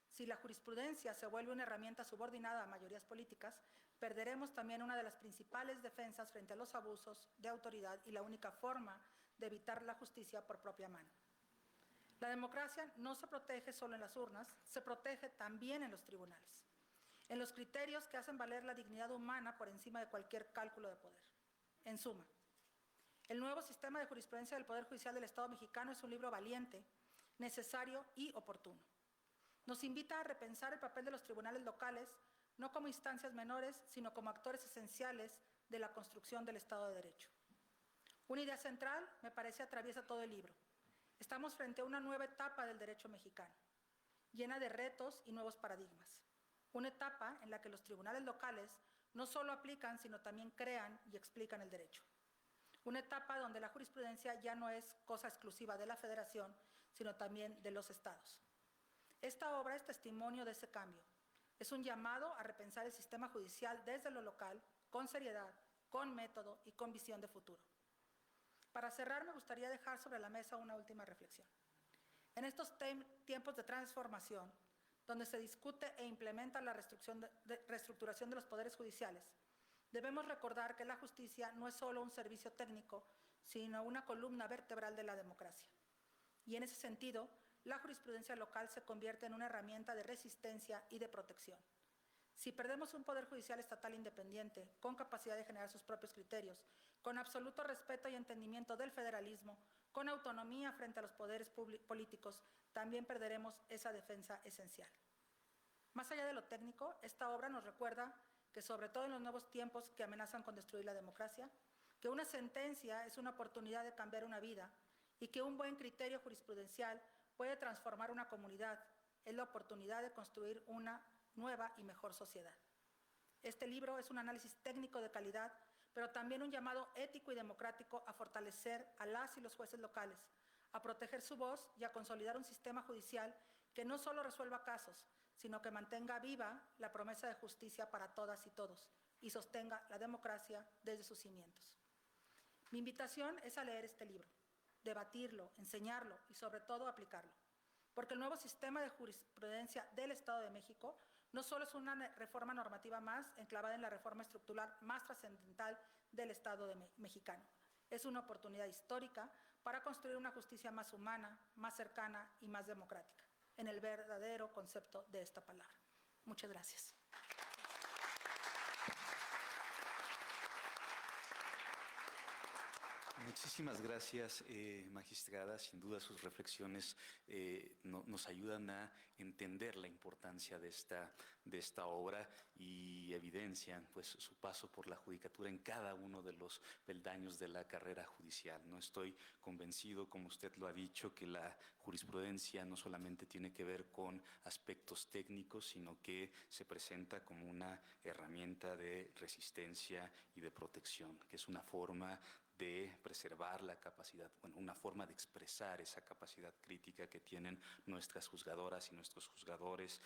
si la jurisprudencia se vuelve una herramienta subordinada a mayorías políticas, perderemos también una de las principales defensas frente a los abusos de autoridad y la única forma de evitar la justicia por propia mano. La democracia no se protege solo en las urnas, se protege también en los tribunales, en los criterios que hacen valer la dignidad humana por encima de cualquier cálculo de poder. En suma, el nuevo sistema de jurisprudencia del Poder Judicial del Estado mexicano es un libro valiente, necesario y oportuno. Nos invita a repensar el papel de los tribunales locales, no como instancias menores, sino como actores esenciales de la construcción del Estado de Derecho. Una idea central, me parece, atraviesa todo el libro. Estamos frente a una nueva etapa del derecho mexicano, llena de retos y nuevos paradigmas. Una etapa en la que los tribunales locales no solo aplican, sino también crean y explican el derecho. Una etapa donde la jurisprudencia ya no es cosa exclusiva de la Federación, sino también de los estados. Esta obra es testimonio de ese cambio. Es un llamado a repensar el sistema judicial desde lo local, con seriedad, con método y con visión de futuro. Para cerrar, me gustaría dejar sobre la mesa una última reflexión. En estos tiempos de transformación, donde se discute e implementa la reestructuración de los poderes judiciales, debemos recordar que la justicia no es solo un servicio técnico, sino una columna vertebral de la democracia. Y en ese sentido, la jurisprudencia local se convierte en una herramienta de resistencia y de protección. Si perdemos un poder judicial estatal independiente, con capacidad de generar sus propios criterios, con absoluto respeto y entendimiento del federalismo, con autonomía frente a los poderes políticos, también perderemos esa defensa esencial. Más allá de lo técnico, esta obra nos recuerda que, sobre todo en los nuevos tiempos que amenazan con destruir la democracia, que una sentencia es una oportunidad de cambiar una vida y que un buen criterio jurisprudencial puede transformar una comunidad, es la oportunidad de construir una nueva y mejor sociedad. Este libro es un análisis técnico de calidad, pero también un llamado ético y democrático a fortalecer a las y los jueces locales, a proteger su voz y a consolidar un sistema judicial que no solo resuelva casos, sino que mantenga viva la promesa de justicia para todas y todos y sostenga la democracia desde sus cimientos. Mi invitación es a leer este libro, debatirlo, enseñarlo y sobre todo aplicarlo, porque el nuevo sistema de jurisprudencia del Estado de México no solo es una reforma normativa más enclavada en la reforma estructural más trascendental del Estado mexicano, es una oportunidad histórica para construir una justicia más humana, más cercana y más democrática, en el verdadero concepto de esta palabra. Muchas gracias. Muchísimas gracias, magistrada. Sin duda sus reflexiones nos ayudan a entender la importancia de esta obra y evidencian pues, su paso por la judicatura en cada uno de los peldaños de la carrera judicial. No estoy convencido, como usted lo ha dicho, que la jurisprudencia no solamente tiene que ver con aspectos técnicos, sino que se presenta como una herramienta de resistencia y de protección, que es una forma de preservar la capacidad, bueno, una forma de expresar esa capacidad crítica que tienen nuestras juzgadoras y nuestros juzgadores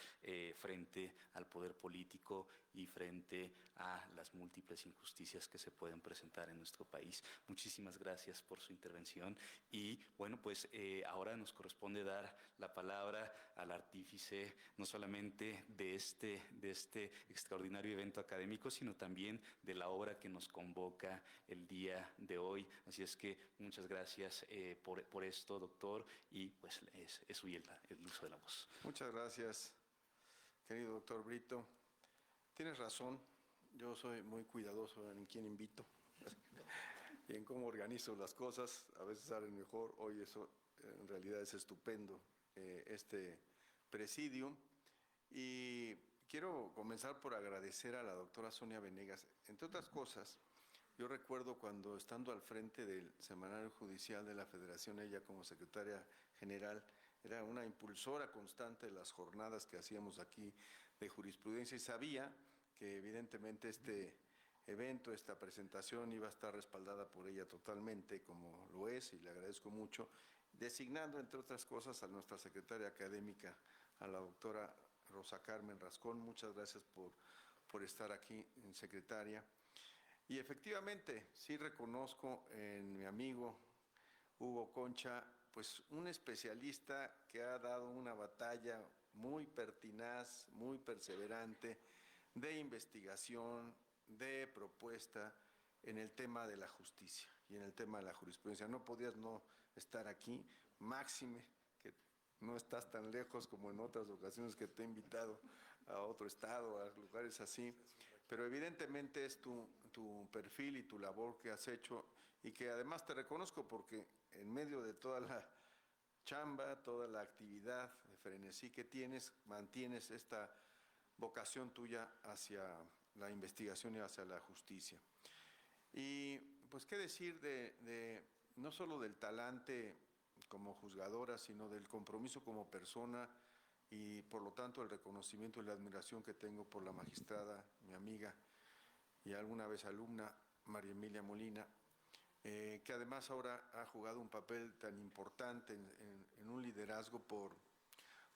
frente al poder político y frente a las múltiples injusticias que se pueden presentar en nuestro país. Muchísimas gracias por su intervención y bueno, pues ahora nos corresponde dar la palabra al artífice no solamente de este extraordinario evento académico, sino también de la obra que nos convoca el día de hoy. Así es que muchas gracias por esto, doctor, y pues es suyo el uso de la voz. Muchas gracias, querido doctor Brito. Tienes razón, yo soy muy cuidadoso en quién invito y en cómo organizo las cosas. A veces salen mejor, hoy eso en realidad es estupendo, este presidium. Y quiero comenzar por agradecer a la doctora Sonia Venegas, entre otras cosas. Yo recuerdo cuando, estando al frente del Semanario Judicial de la Federación, ella como secretaria general, era una impulsora constante de las jornadas que hacíamos aquí de jurisprudencia y sabía que evidentemente este evento, esta presentación iba a estar respaldada por ella totalmente, como lo es, y le agradezco mucho, designando, entre otras cosas, a nuestra secretaria académica, a la doctora Rosa Carmen Rascón. Muchas gracias por estar aquí, secretaria. Y efectivamente, sí reconozco en mi amigo Hugo Concha, pues un especialista que ha dado una batalla muy pertinaz, muy perseverante, de investigación, de propuesta en el tema de la justicia y en el tema de la jurisprudencia. No podías no estar aquí, máxime que no estás tan lejos como en otras ocasiones que te he invitado a otro estado, a lugares así, pero evidentemente es tu perfil y tu labor que has hecho, y que además te reconozco porque en medio de toda la chamba, toda la actividad de frenesí que tienes, mantienes esta vocación tuya hacia la investigación y hacia la justicia. Y pues qué decir no solo del talante como juzgadora, sino del compromiso como persona, y por lo tanto el reconocimiento y la admiración que tengo por la magistrada, mi amiga y alguna vez alumna, María Emilia Molina, que además ahora ha jugado un papel tan importante en un liderazgo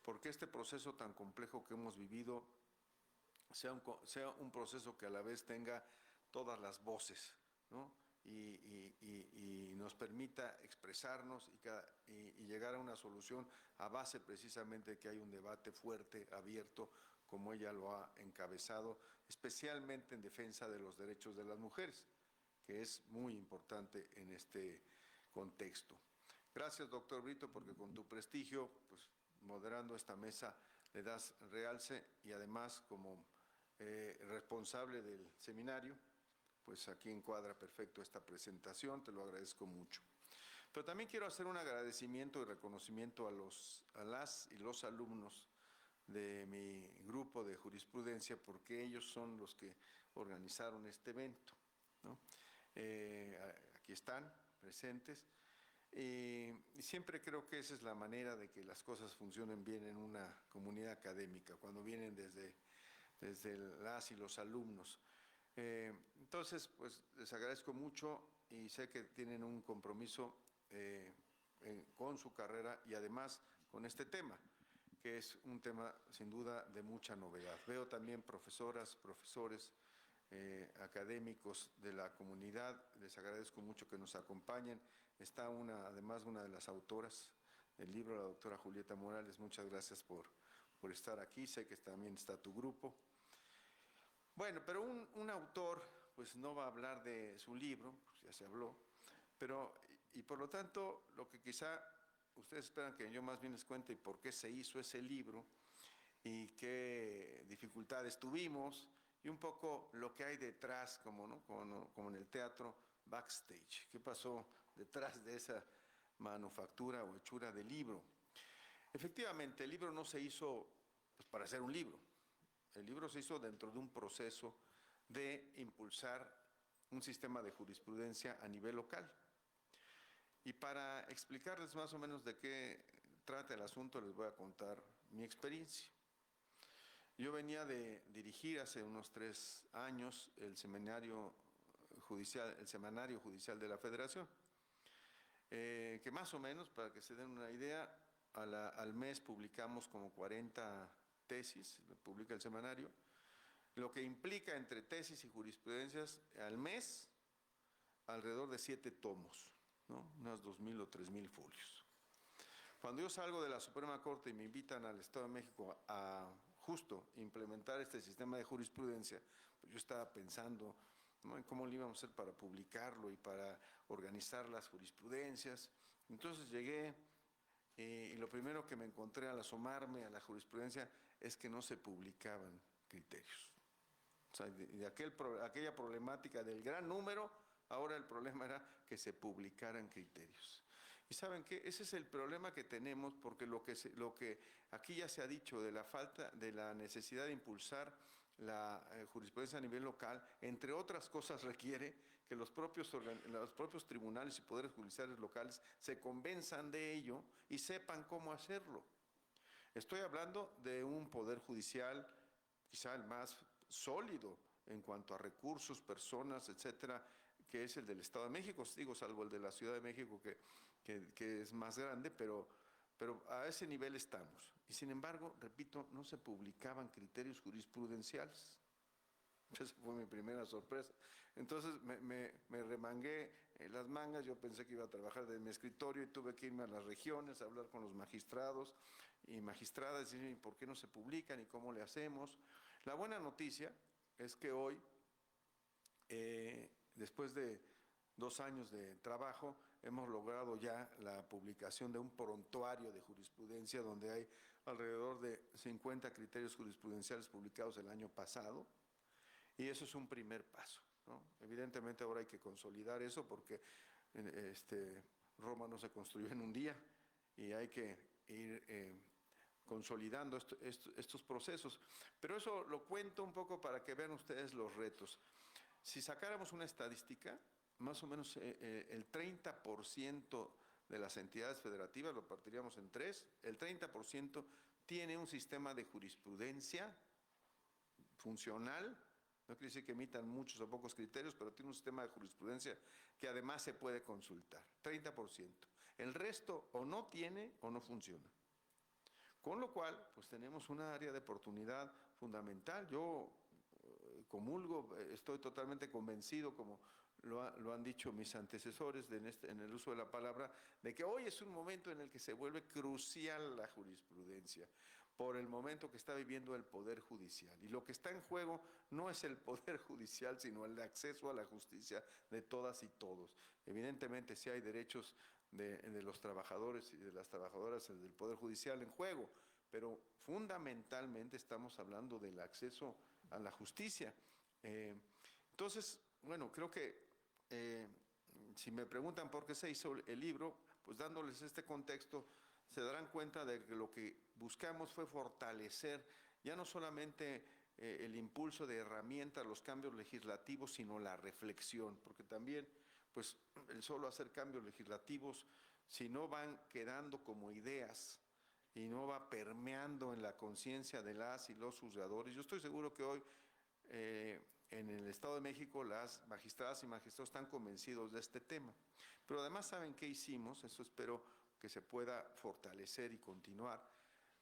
porque este proceso tan complejo que hemos vivido sea un proceso que a la vez tenga todas las voces, ¿no? Y nos permita expresarnos y llegar a una solución a base precisamente de que hay un debate fuerte, abierto, como ella lo ha encabezado, especialmente en defensa de los derechos de las mujeres, que es muy importante en este contexto. Gracias, doctor Brito, porque con tu prestigio, pues moderando esta mesa, le das realce, y además como responsable del seminario, pues aquí encuadra perfecto esta presentación, te lo agradezco mucho. Pero también quiero hacer un agradecimiento y reconocimiento a las y los alumnos de mi grupo de jurisprudencia, porque ellos son los que organizaron este evento, ¿no? Aquí están presentes, y siempre creo que esa es la manera de que las cosas funcionen bien en una comunidad académica, cuando vienen desde las y los alumnos. Entonces, pues les agradezco mucho y sé que tienen un compromiso con su carrera y además con este tema, que es un tema sin duda de mucha novedad. Veo también profesoras, profesores, académicos de la comunidad, les agradezco mucho que nos acompañen. Está además una de las autoras del libro, la doctora Julieta Morales. Muchas gracias por estar aquí, sé que también está tu grupo. Bueno, pero un autor pues no va a hablar de su libro, pues ya se habló, y por lo tanto lo que quizá ustedes esperan que yo más bien les cuente por qué se hizo ese libro y qué dificultades tuvimos y un poco lo que hay detrás, como en el teatro, backstage, qué pasó detrás de esa manufactura o hechura del libro. Efectivamente, el libro no se hizo pues, para hacer un libro. El libro se hizo dentro de un proceso de impulsar un sistema de jurisprudencia a nivel local. Y para explicarles más o menos de qué trata el asunto, les voy a contar mi experiencia. Yo venía de dirigir hace unos 3 años el Semanario Judicial de la Federación, que más o menos, para que se den una idea, al mes publicamos como 40 tesis, publica el semanario, lo que implica entre tesis y jurisprudencias al mes alrededor de 7 tomos, ¿no? Unas 2,000 o 3,000 folios. Cuando yo salgo de la Suprema Corte y me invitan al Estado de México a justo implementar este sistema de jurisprudencia, pues yo estaba pensando, ¿no?, en cómo le íbamos a hacer para publicarlo y para organizar las jurisprudencias. Entonces llegué y lo primero que me encontré al asomarme a la jurisprudencia es que no se publicaban criterios. O sea, de aquella problemática del gran número, ahora el problema era que se publicaran criterios. Y ¿saben qué? Ese es el problema que tenemos, porque lo que aquí ya se ha dicho de la falta, de la necesidad de impulsar la jurisprudencia a nivel local, entre otras cosas, requiere que los propios tribunales y poderes judiciales locales se convenzan de ello y sepan cómo hacerlo. Estoy hablando de un poder judicial quizá el más sólido en cuanto a recursos, personas, etcétera, que es el del Estado de México, digo, salvo el de la Ciudad de México, que es más grande, pero a ese nivel estamos. Y sin embargo, repito, no se publicaban criterios jurisprudenciales. Esa fue mi primera sorpresa. Entonces me remangué las mangas, yo pensé que iba a trabajar de mi escritorio y tuve que irme a las regiones a hablar con los magistrados y magistradas y decir, ¿por qué no se publican y cómo le hacemos? La buena noticia es que hoy, después de 2 años de trabajo, hemos logrado ya la publicación de un prontuario de jurisprudencia donde hay alrededor de 50 criterios jurisprudenciales publicados el año pasado, y eso es un primer paso, ¿no? Evidentemente ahora hay que consolidar eso porque Roma no se construyó en un día y hay que ir consolidando estos procesos. Pero eso lo cuento un poco para que vean ustedes los retos. Si sacáramos una estadística, más o menos el 30% de las entidades federativas, lo partiríamos en 3, el 30% tiene un sistema de jurisprudencia funcional, no quiere decir que emitan muchos o pocos criterios, pero tiene un sistema de jurisprudencia que además se puede consultar, 30%. El resto o no tiene o no funciona. Con lo cual, pues tenemos una área de oportunidad fundamental. Yo comulgo, estoy totalmente convencido, como lo han dicho mis antecesores en el uso de la palabra, de que hoy es un momento en el que se vuelve crucial la jurisprudencia, por el momento que está viviendo el Poder Judicial. Y lo que está en juego no es el Poder Judicial, sino el acceso a la justicia de todas y todos. Evidentemente, sí hay derechos de los trabajadores y de las trabajadoras del Poder Judicial en juego, pero fundamentalmente estamos hablando del acceso a la justicia. Entonces, bueno, creo que si me preguntan por qué se hizo el libro, pues dándoles este contexto, se darán cuenta de que lo que buscamos fue fortalecer ya no solamente el impulso de herramientas, los cambios legislativos, sino la reflexión, porque también, pues, el solo hacer cambios legislativos, si no van quedando como ideas y no va permeando en la conciencia de las y los juzgadores, yo estoy seguro que hoy en el Estado de México las magistradas y magistrados están convencidos de este tema. Pero además, ¿saben qué hicimos? Eso espero que se pueda fortalecer y continuar.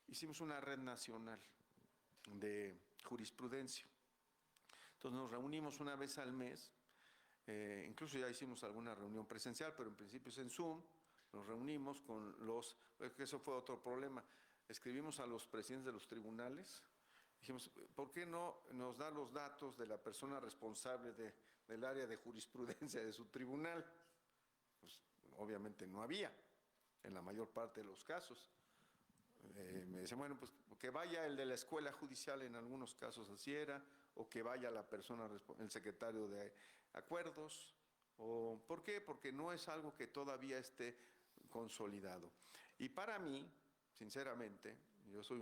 Hicimos una red nacional de jurisprudencia. Entonces nos reunimos una vez al mes, incluso ya hicimos alguna reunión presencial, pero en principio es en Zoom. Nos reunimos con que eso fue otro problema. Escribimos a los presidentes de los tribunales. Dijimos, ¿por qué no nos da los datos de la persona responsable del área de jurisprudencia de su tribunal? Pues obviamente no había, en la mayor parte de los casos. Me decían, bueno, pues que vaya el de la escuela judicial, en algunos casos así era, o que vaya la persona, el secretario de acuerdos. ¿Por qué? Porque no es algo que todavía esté consolidado. Y para mí, sinceramente, yo soy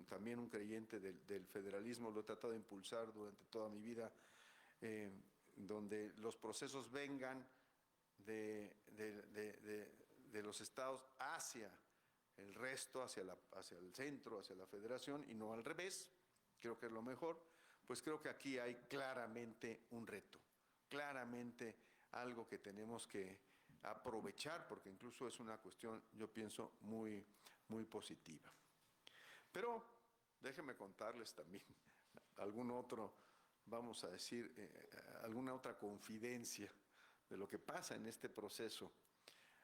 también un creyente del federalismo, lo he tratado de impulsar durante toda mi vida, donde los procesos vengan de los estados hacia el resto, hacia el centro, hacia la federación, y no al revés. Creo que es lo mejor. Pues creo que aquí hay claramente un reto, claramente algo que tenemos que aprovechar, porque incluso es una cuestión, yo pienso, muy, muy positiva. Pero déjenme contarles también alguna otra confidencia de lo que pasa en este proceso.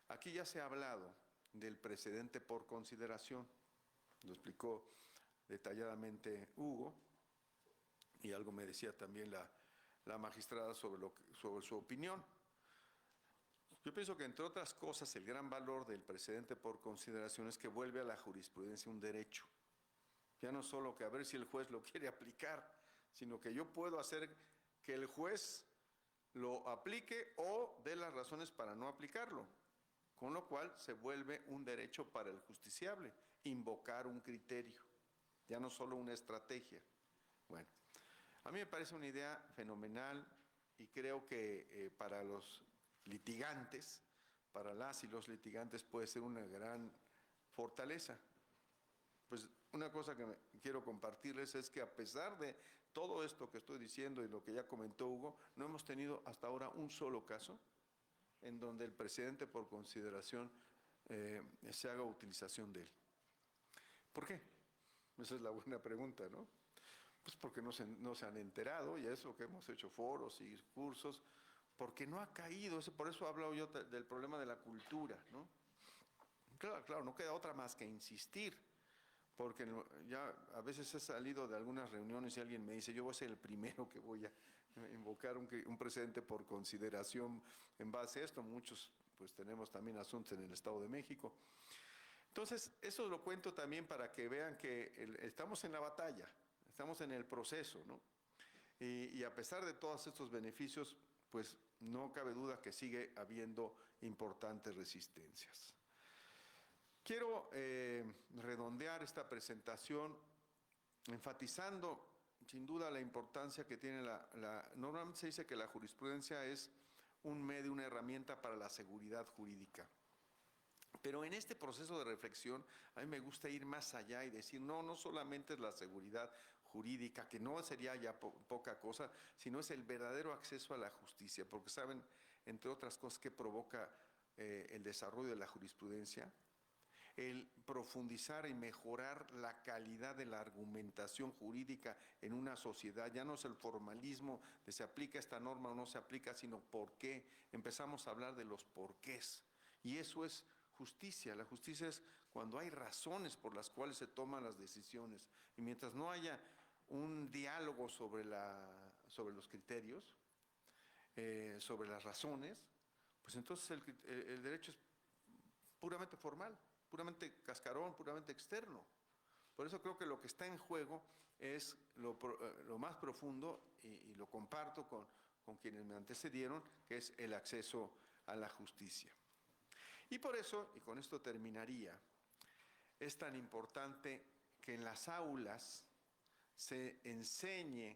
Aquí ya se ha hablado del precedente por consideración, lo explicó detalladamente Hugo, y algo me decía también la magistrada sobre su opinión. Yo pienso que, entre otras cosas, el gran valor del precedente por consideración es que vuelve a la jurisprudencia un derecho. Ya no solo que a ver si el juez lo quiere aplicar, sino que yo puedo hacer que el juez lo aplique o dé las razones para no aplicarlo, con lo cual se vuelve un derecho para el justiciable, invocar un criterio, ya no solo una estrategia. Bueno, A mí me parece una idea fenomenal y creo que para los litigantes, para las y los litigantes puede ser una gran fortaleza. Pues una cosa que quiero compartirles es que a pesar de todo esto que estoy diciendo y lo que ya comentó Hugo, no hemos tenido hasta ahora un solo caso en donde el presidente por consideración se haga utilización de él. ¿Por qué? Esa es la buena pregunta, ¿no? Pues porque no se han enterado, y eso que hemos hecho foros y cursos, porque no ha caído, por eso he hablado yo del problema de la cultura, ¿no? Claro, no queda otra más que insistir, porque ya a veces he salido de algunas reuniones y alguien me dice, yo voy a ser el primero que voy a invocar un precedente por consideración en base a esto. Muchos pues tenemos también asuntos en el Estado de México. Entonces, eso lo cuento también para que vean que estamos en la batalla, estamos en el proceso, ¿no? Y a pesar de todos estos beneficios, pues no cabe duda que sigue habiendo importantes resistencias. Quiero redondear esta presentación enfatizando sin duda la importancia que tiene normalmente se dice que la jurisprudencia es un medio, una herramienta para la seguridad jurídica. Pero en este proceso de reflexión, a mí me gusta ir más allá y decir, no solamente es la seguridad jurídica, que no sería ya poca cosa, sino es el verdadero acceso a la justicia, porque saben, entre otras cosas, que provoca el desarrollo de la jurisprudencia, el profundizar y mejorar la calidad de la argumentación jurídica en una sociedad. Ya no es el formalismo de se aplica esta norma o no se aplica, sino por qué. Empezamos a hablar de los porqués. Y eso es justicia. La justicia es cuando hay razones por las cuales se toman las decisiones. Y mientras no haya un diálogo sobre los criterios, sobre las razones, pues entonces el derecho es puramente formal, puramente cascarón, puramente externo. Por eso creo que lo que está en juego es lo más profundo, y lo comparto con quienes me antecedieron, que es el acceso a la justicia. Y por eso, y con esto terminaría, es tan importante que en las aulas se enseñe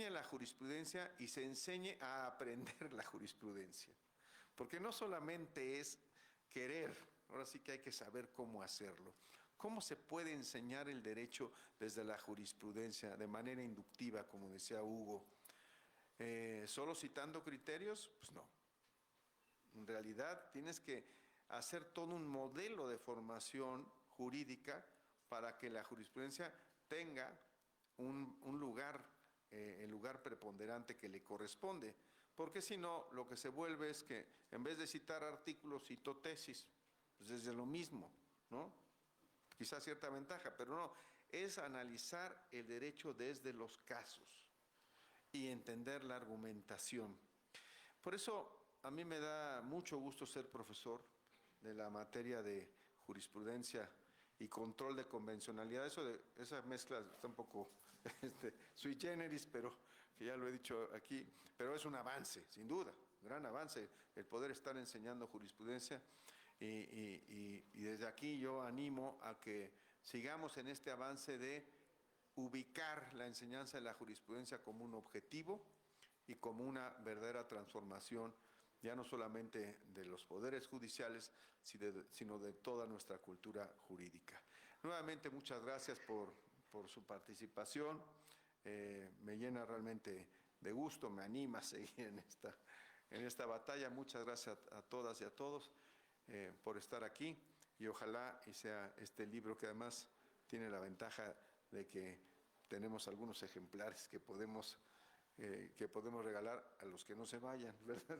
la jurisprudencia y se enseñe a aprender la jurisprudencia. Porque no solamente es querer, ahora sí que hay que saber cómo hacerlo. ¿Cómo se puede enseñar el derecho desde la jurisprudencia de manera inductiva, como decía Hugo? ¿Solo citando criterios? Pues no. En realidad tienes que hacer todo un modelo de formación jurídica para que la jurisprudencia tenga un lugar, el lugar preponderante que le corresponde. Porque si no, lo que se vuelve es que en vez de citar artículos, cito tesis, pues es de lo mismo, ¿no? Quizás cierta ventaja, pero no, es analizar el derecho desde los casos y entender la argumentación. Por eso a mí me da mucho gusto ser profesor de la materia de jurisprudencia y control de convencionalidad. Esa mezcla está un poco sui generis, pero que ya lo he dicho aquí, pero es un avance, sin duda, un gran avance el poder estar enseñando jurisprudencia, y desde aquí yo animo a que sigamos en este avance de ubicar la enseñanza de la jurisprudencia como un objetivo y como una verdadera transformación, ya no solamente de los poderes judiciales, sino de toda nuestra cultura jurídica. Nuevamente, muchas gracias por su participación. Me llena realmente de gusto, me anima a seguir en esta batalla. Muchas gracias a todas y a todos por estar aquí, y ojalá y sea este libro, que además tiene la ventaja de que tenemos algunos ejemplares que podemos regalar a los que no se vayan, ¿verdad?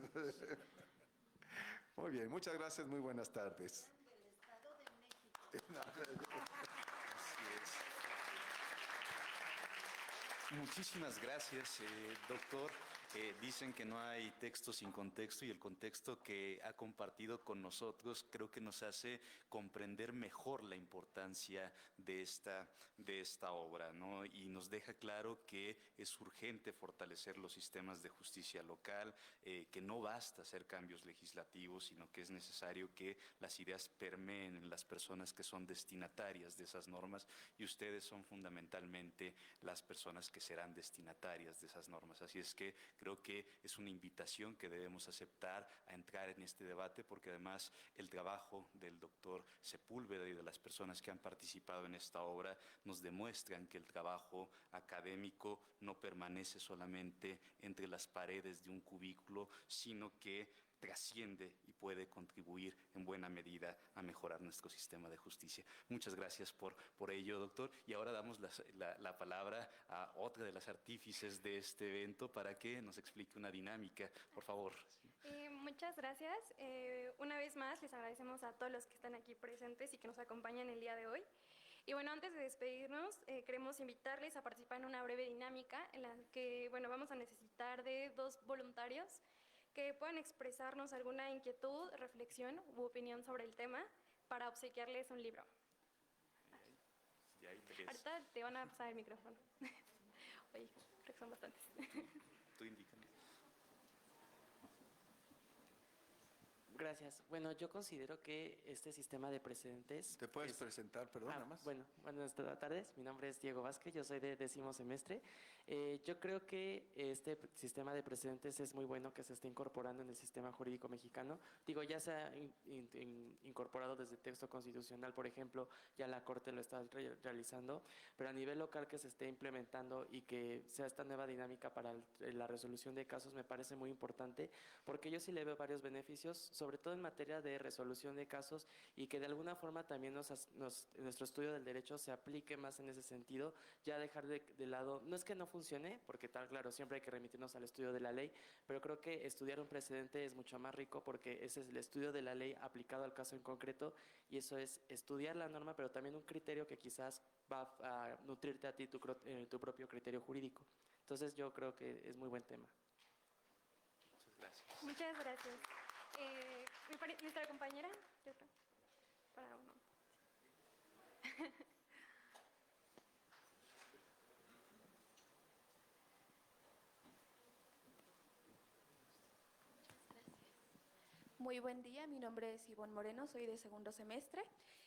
Muy bien, muchas gracias, muy buenas tardes. Del Estado de México. Así es. Muchísimas gracias, doctor. Dicen que no hay texto sin contexto y el contexto que ha compartido con nosotros creo que nos hace comprender mejor la importancia de esta obra, ¿no? Y nos deja claro que es urgente fortalecer los sistemas de justicia local, que no basta hacer cambios legislativos, sino que es necesario que las ideas permeen en las personas que son destinatarias de esas normas, y ustedes son fundamentalmente las personas que serán destinatarias de esas normas. Así es que creo que es una invitación que debemos aceptar a entrar en este debate, porque además el trabajo del doctor Sepúlveda y de las personas que han participado en esta obra nos demuestran que el trabajo académico no permanece solamente entre las paredes de un cubículo, sino que trasciende y puede contribuir en buena medida a mejorar nuestro sistema de justicia. Muchas gracias por ello, doctor. Y ahora damos la palabra a otra de las artífices de este evento para que nos explique una dinámica. Por favor. Muchas gracias. Una vez más, les agradecemos a todos los que están aquí presentes y que nos acompañan el día de hoy. Y bueno, antes de despedirnos, queremos invitarles a participar en una breve dinámica en la que, bueno, vamos a necesitar de 2 voluntarios que puedan expresarnos alguna inquietud, reflexión u opinión sobre el tema para obsequiarles un libro. Ahorita te van a pasar el micrófono. Oye, creo que son bastantes. Tú indícanos. Gracias. Bueno, yo considero que este sistema de precedentes... ¿Te puedes presentar, perdón, nada más? Bueno, buenas tardes. Mi nombre es Diego Vázquez, yo soy de 10º semestre. Yo creo que este sistema de precedentes es muy bueno que se esté incorporando en el sistema jurídico mexicano. Digo, ya se ha incorporado desde el texto constitucional, por ejemplo, ya la Corte lo está realizando, pero a nivel local que se esté implementando y que sea esta nueva dinámica para la resolución de casos me parece muy importante, porque yo sí le veo varios beneficios, sobre todo en materia de resolución de casos, y que de alguna forma también nuestro estudio del derecho se aplique más en ese sentido, ya dejar de lado, no es que no funcione, porque tal, claro, siempre hay que remitirnos al estudio de la ley, pero creo que estudiar un precedente es mucho más rico porque ese es el estudio de la ley aplicado al caso en concreto, y eso es estudiar la norma, pero también un criterio que quizás va a nutrirte a ti tu propio criterio jurídico. Entonces yo creo que es muy buen tema. Muchas gracias. Muchas gracias. Nuestra compañera, para uno. Muy buen día, mi nombre es Ivonne Moreno, soy de 2º semestre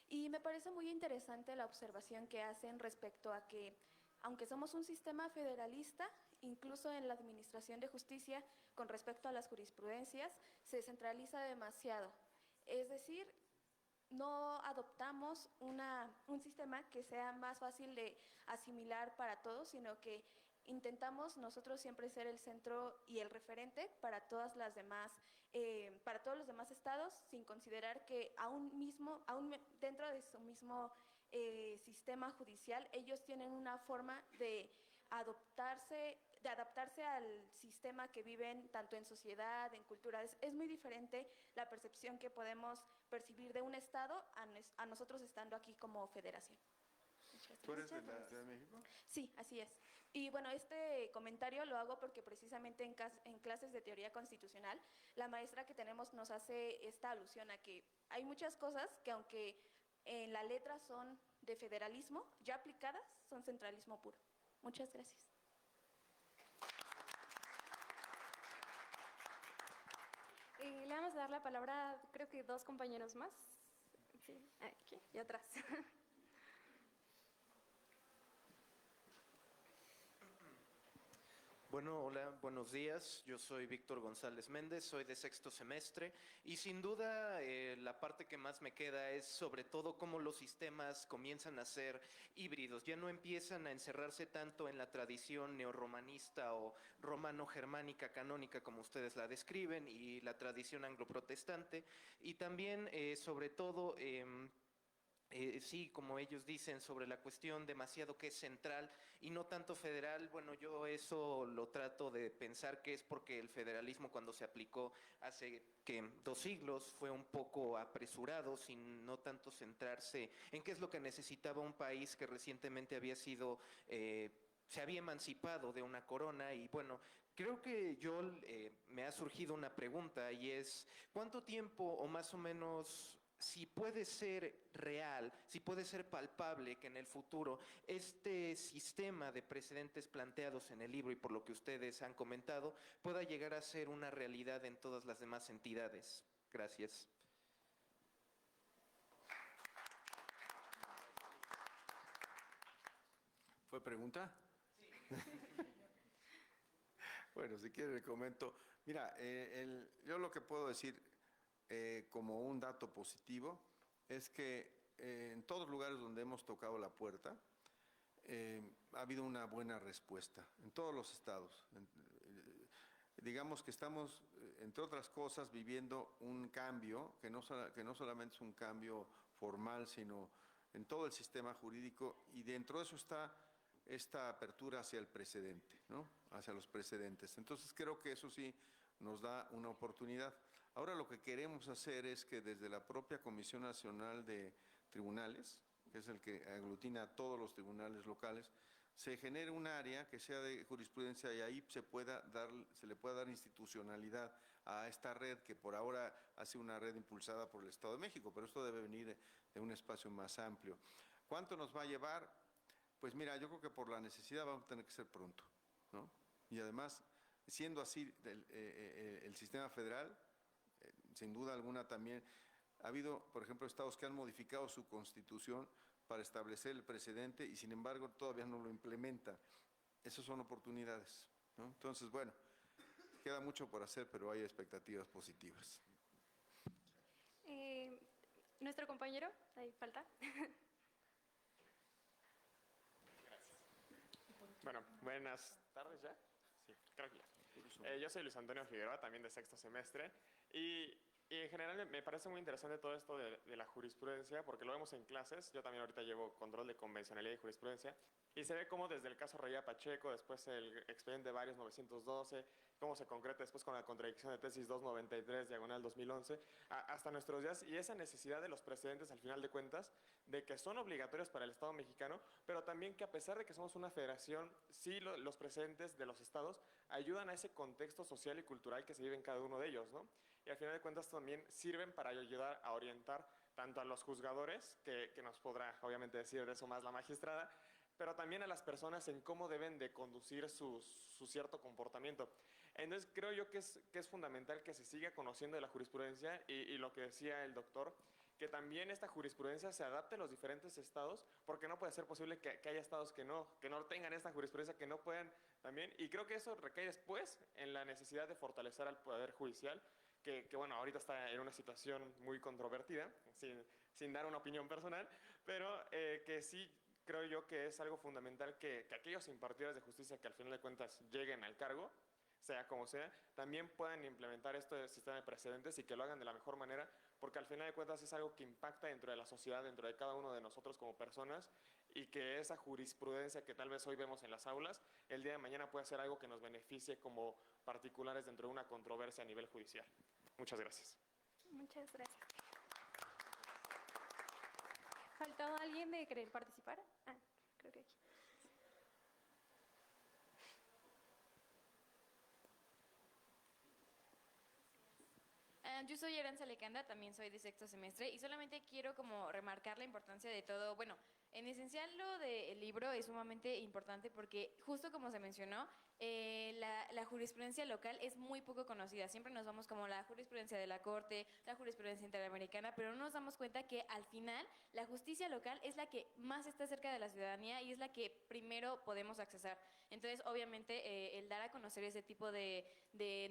y me parece muy interesante la observación que hacen respecto a que, aunque somos un sistema federalista, incluso en la administración de justicia, con respecto a las jurisprudencias, se centraliza demasiado. Es decir, no adoptamos un sistema que sea más fácil de asimilar para todos, sino que intentamos nosotros siempre ser el centro y el referente para todas las demás, para todos los demás estados, sin considerar que aún dentro de su mismo sistema judicial, ellos tienen una forma de adaptarse al sistema que viven tanto en sociedad, en cultura. Es muy diferente la percepción que podemos percibir de un estado a nosotros estando aquí como federación. ¿Tú eres de la Ciudad de México? Sí, así es. Y bueno, este comentario lo hago porque precisamente en clases de teoría constitucional, la maestra que tenemos nos hace esta alusión a que hay muchas cosas que, aunque en la letra son de federalismo, ya aplicadas son centralismo puro. Muchas gracias. Le vamos a dar la palabra, creo que 2 compañeros más. Sí, aquí y atrás. Bueno, hola, buenos días. Yo soy Víctor González Méndez, soy de 6º semestre y sin duda la parte que más me queda es sobre todo cómo los sistemas comienzan a ser híbridos. Ya no empiezan a encerrarse tanto en la tradición neorromanista o romano-germánica canónica como ustedes la describen y la tradición anglo-protestante, y también sobre todo... sí, como ellos dicen, sobre la cuestión demasiado que es central y no tanto federal. Bueno, yo eso lo trato de pensar que es porque el federalismo, cuando se aplicó hace 2 siglos, fue un poco apresurado, sin no tanto centrarse en qué es lo que necesitaba un país que recientemente había sido se había emancipado de una corona y bueno, creo que yo me ha surgido una pregunta y es, ¿cuánto tiempo o más o menos, si puede ser real, si puede ser palpable que en el futuro este sistema de precedentes planteados en el libro y por lo que ustedes han comentado pueda llegar a ser una realidad en todas las demás entidades? Gracias. ¿Fue pregunta? Sí. Bueno, si quiere le comento. Mira, yo lo que puedo decir como un dato positivo es que en todos los lugares donde hemos tocado la puerta ha habido una buena respuesta, en todos los estados. Digamos que estamos, entre otras cosas, viviendo un cambio que no solamente es un cambio formal, sino en todo el sistema jurídico, y dentro de eso está esta apertura hacia el precedente, ¿no? Hacia los precedentes. Entonces creo que eso sí nos da una oportunidad. Ahora lo que queremos hacer es que desde la propia Comisión Nacional de Tribunales, que es el que aglutina a todos los tribunales locales, se genere un área que sea de jurisprudencia y ahí se le pueda dar institucionalidad a esta red que por ahora ha sido una red impulsada por el Estado de México, pero esto debe venir de un espacio más amplio. ¿Cuánto nos va a llevar? Pues mira, yo creo que por la necesidad vamos a tener que ser pronto, ¿no? Y además, siendo así el sistema federal, sin duda alguna también ha habido, por ejemplo, estados que han modificado su constitución para establecer el precedente y sin embargo todavía no lo implementan. Esas son oportunidades, ¿no? Entonces, bueno, queda mucho por hacer, pero hay expectativas positivas. Nuestro compañero, ahí falta. Bueno, buenas tardes ya. Sí, creo que ya. Yo soy Luis Antonio Figueroa, también de sexto semestre, y en general me parece muy interesante todo esto de la jurisprudencia, porque lo vemos en clases. Yo también ahorita llevo control de convencionalidad y jurisprudencia, y se ve cómo desde el caso Raya Pacheco, después el expediente Varios 912, cómo se concreta después con la contradicción de tesis 293, diagonal 2011, hasta nuestros días, y esa necesidad de los precedentes al final de cuentas, de que son obligatorios para el Estado mexicano, pero también que a pesar de que somos una federación, sí los precedentes de los estados ayudan a ese contexto social y cultural que se vive en cada uno de ellos, ¿no? Y al final de cuentas también sirven para ayudar a orientar tanto a los juzgadores, que nos podrá obviamente decir de eso más la magistrada, pero también a las personas en cómo deben de conducir su cierto comportamiento. Entonces creo yo que es fundamental que se siga conociendo de la jurisprudencia y lo que decía el doctor, que también esta jurisprudencia se adapte a los diferentes estados, porque no puede ser posible que haya estados que no tengan esta jurisprudencia, que no puedan también, y creo que eso recae después en la necesidad de fortalecer al Poder Judicial, que bueno, ahorita está en una situación muy controvertida, sin dar una opinión personal, pero que sí creo yo que es algo fundamental que aquellos impartidores de justicia que al final de cuentas lleguen al cargo, sea como sea, también puedan implementar este sistema de precedentes y que lo hagan de la mejor manera, porque al final de cuentas es algo que impacta dentro de la sociedad, dentro de cada uno de nosotros como personas, y que esa jurisprudencia que tal vez hoy vemos en las aulas, el día de mañana puede ser algo que nos beneficie como particulares dentro de una controversia a nivel judicial. Muchas gracias. Muchas gracias. ¿Faltaba alguien de querer participar? Creo que aquí. Yo soy Aranza Lecanda, también soy de sexto semestre y solamente quiero como remarcar la importancia de todo. Bueno, en esencial lo del libro es sumamente importante porque justo como se mencionó, la jurisprudencia local es muy poco conocida. Siempre nos vamos como la jurisprudencia de la Corte, la jurisprudencia interamericana, pero no nos damos cuenta que al final la justicia local es la que más está cerca de la ciudadanía y es la que primero podemos accesar. Entonces, obviamente, el dar a conocer ese tipo de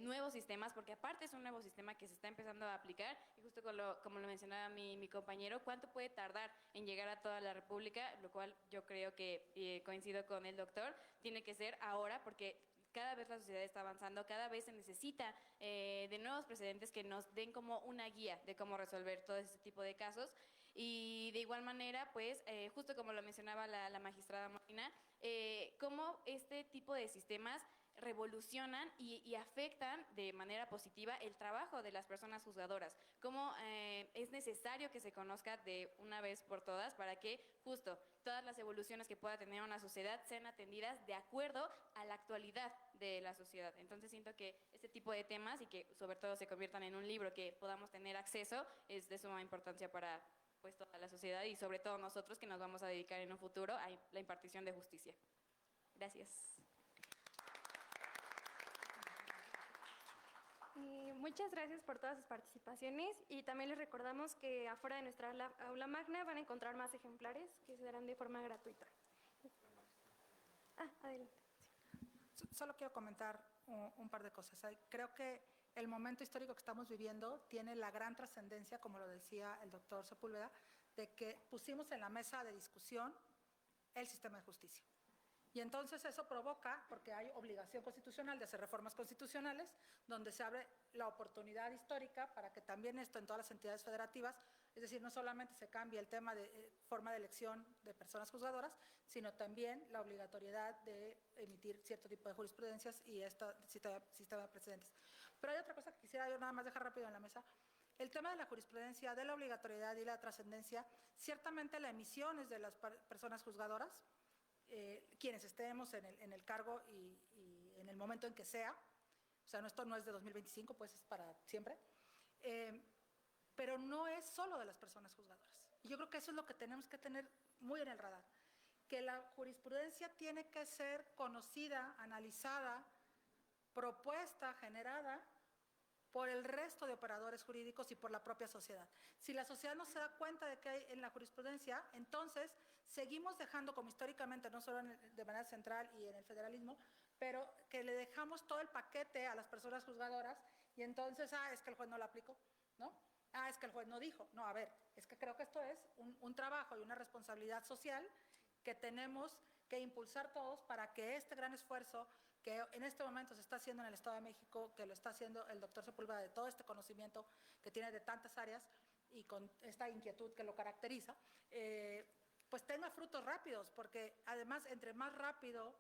nuevos sistemas, porque aparte es un nuevo sistema que se está empezando a aplicar, y justo como lo mencionaba mi compañero, ¿cuánto puede tardar en llegar a toda la República? Lo cual yo creo que coincido con el doctor, tiene que ser ahora, porque cada vez la sociedad está avanzando, cada vez se necesita de nuevos precedentes que nos den como una guía de cómo resolver todo este tipo de casos. Y de igual manera, pues, justo como lo mencionaba la magistrada Molina, cómo este tipo de sistemas revolucionan y afectan de manera positiva el trabajo de las personas juzgadoras. Cómo es necesario que se conozca de una vez por todas para que justo todas las evoluciones que pueda tener una sociedad sean atendidas de acuerdo a la actualidad de la sociedad. Entonces siento que este tipo de temas y que sobre todo se conviertan en un libro que podamos tener acceso es de suma importancia para pues toda la sociedad y sobre todo nosotros que nos vamos a dedicar en un futuro a la impartición de justicia. Gracias. Muchas gracias por todas sus participaciones y también les recordamos que afuera de nuestra aula magna van a encontrar más ejemplares que se darán de forma gratuita. Adelante. Solo quiero comentar un par de cosas. Creo que el momento histórico que estamos viviendo tiene la gran trascendencia, como lo decía el doctor Sepúlveda, de que pusimos en la mesa de discusión el sistema de justicia. Y entonces eso provoca, porque hay obligación constitucional de hacer reformas constitucionales, donde se abre la oportunidad histórica para que también esto en todas las entidades federativas, es decir, no solamente se cambie el tema de forma de elección de personas juzgadoras, sino también la obligatoriedad de emitir cierto tipo de jurisprudencias y este sistema de precedentes. Pero hay otra cosa que quisiera yo nada más dejar rápido en la mesa. El tema de la jurisprudencia, de la obligatoriedad y la trascendencia, ciertamente la emisión es de las personas juzgadoras, quienes estemos en el cargo y en el momento en que sea, o sea, esto no es de 2025, pues es para siempre, pero no es solo de las personas juzgadoras. Y yo creo que eso es lo que tenemos que tener muy en el radar, que la jurisprudencia tiene que ser conocida, analizada, propuesta, generada por el resto de operadores jurídicos y por la propia sociedad. Si la sociedad no se da cuenta de que hay en la jurisprudencia, entonces seguimos dejando, como históricamente, no solo de manera central y en el federalismo, pero que le dejamos todo el paquete a las personas juzgadoras y entonces, es que el juez no lo aplicó, ¿no? Es que el juez no dijo. No, a ver, es que creo que esto es un trabajo y una responsabilidad social que tenemos que impulsar todos para que este gran esfuerzo que en este momento se está haciendo en el Estado de México, que lo está haciendo el doctor Sepúlveda de todo este conocimiento que tiene de tantas áreas y con esta inquietud que lo caracteriza, pues tenga frutos rápidos, porque además entre más rápido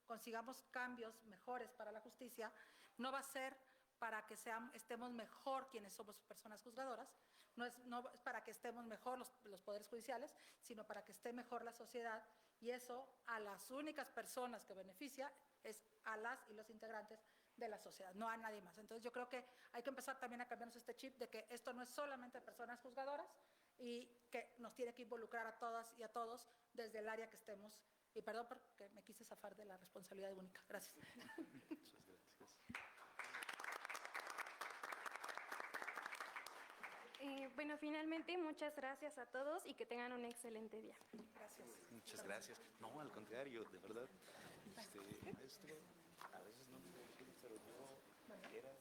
consigamos cambios mejores para la justicia, no va a ser para que estemos mejor quienes somos personas juzgadoras, no es para que estemos mejor los poderes judiciales, sino para que esté mejor la sociedad, y eso a las únicas personas que beneficia es a las y los integrantes de la sociedad, no a nadie más. Entonces yo creo que hay que empezar también a cambiarnos este chip de que esto no es solamente personas juzgadoras y que nos tiene que involucrar a todas y a todos desde el área que estemos. Y perdón porque me quise zafar de la responsabilidad única. Gracias. Bueno, finalmente, muchas gracias a todos y que tengan un excelente día. Gracias. Muchas gracias. No, al contrario, de verdad. Maestro, a veces no me pero no era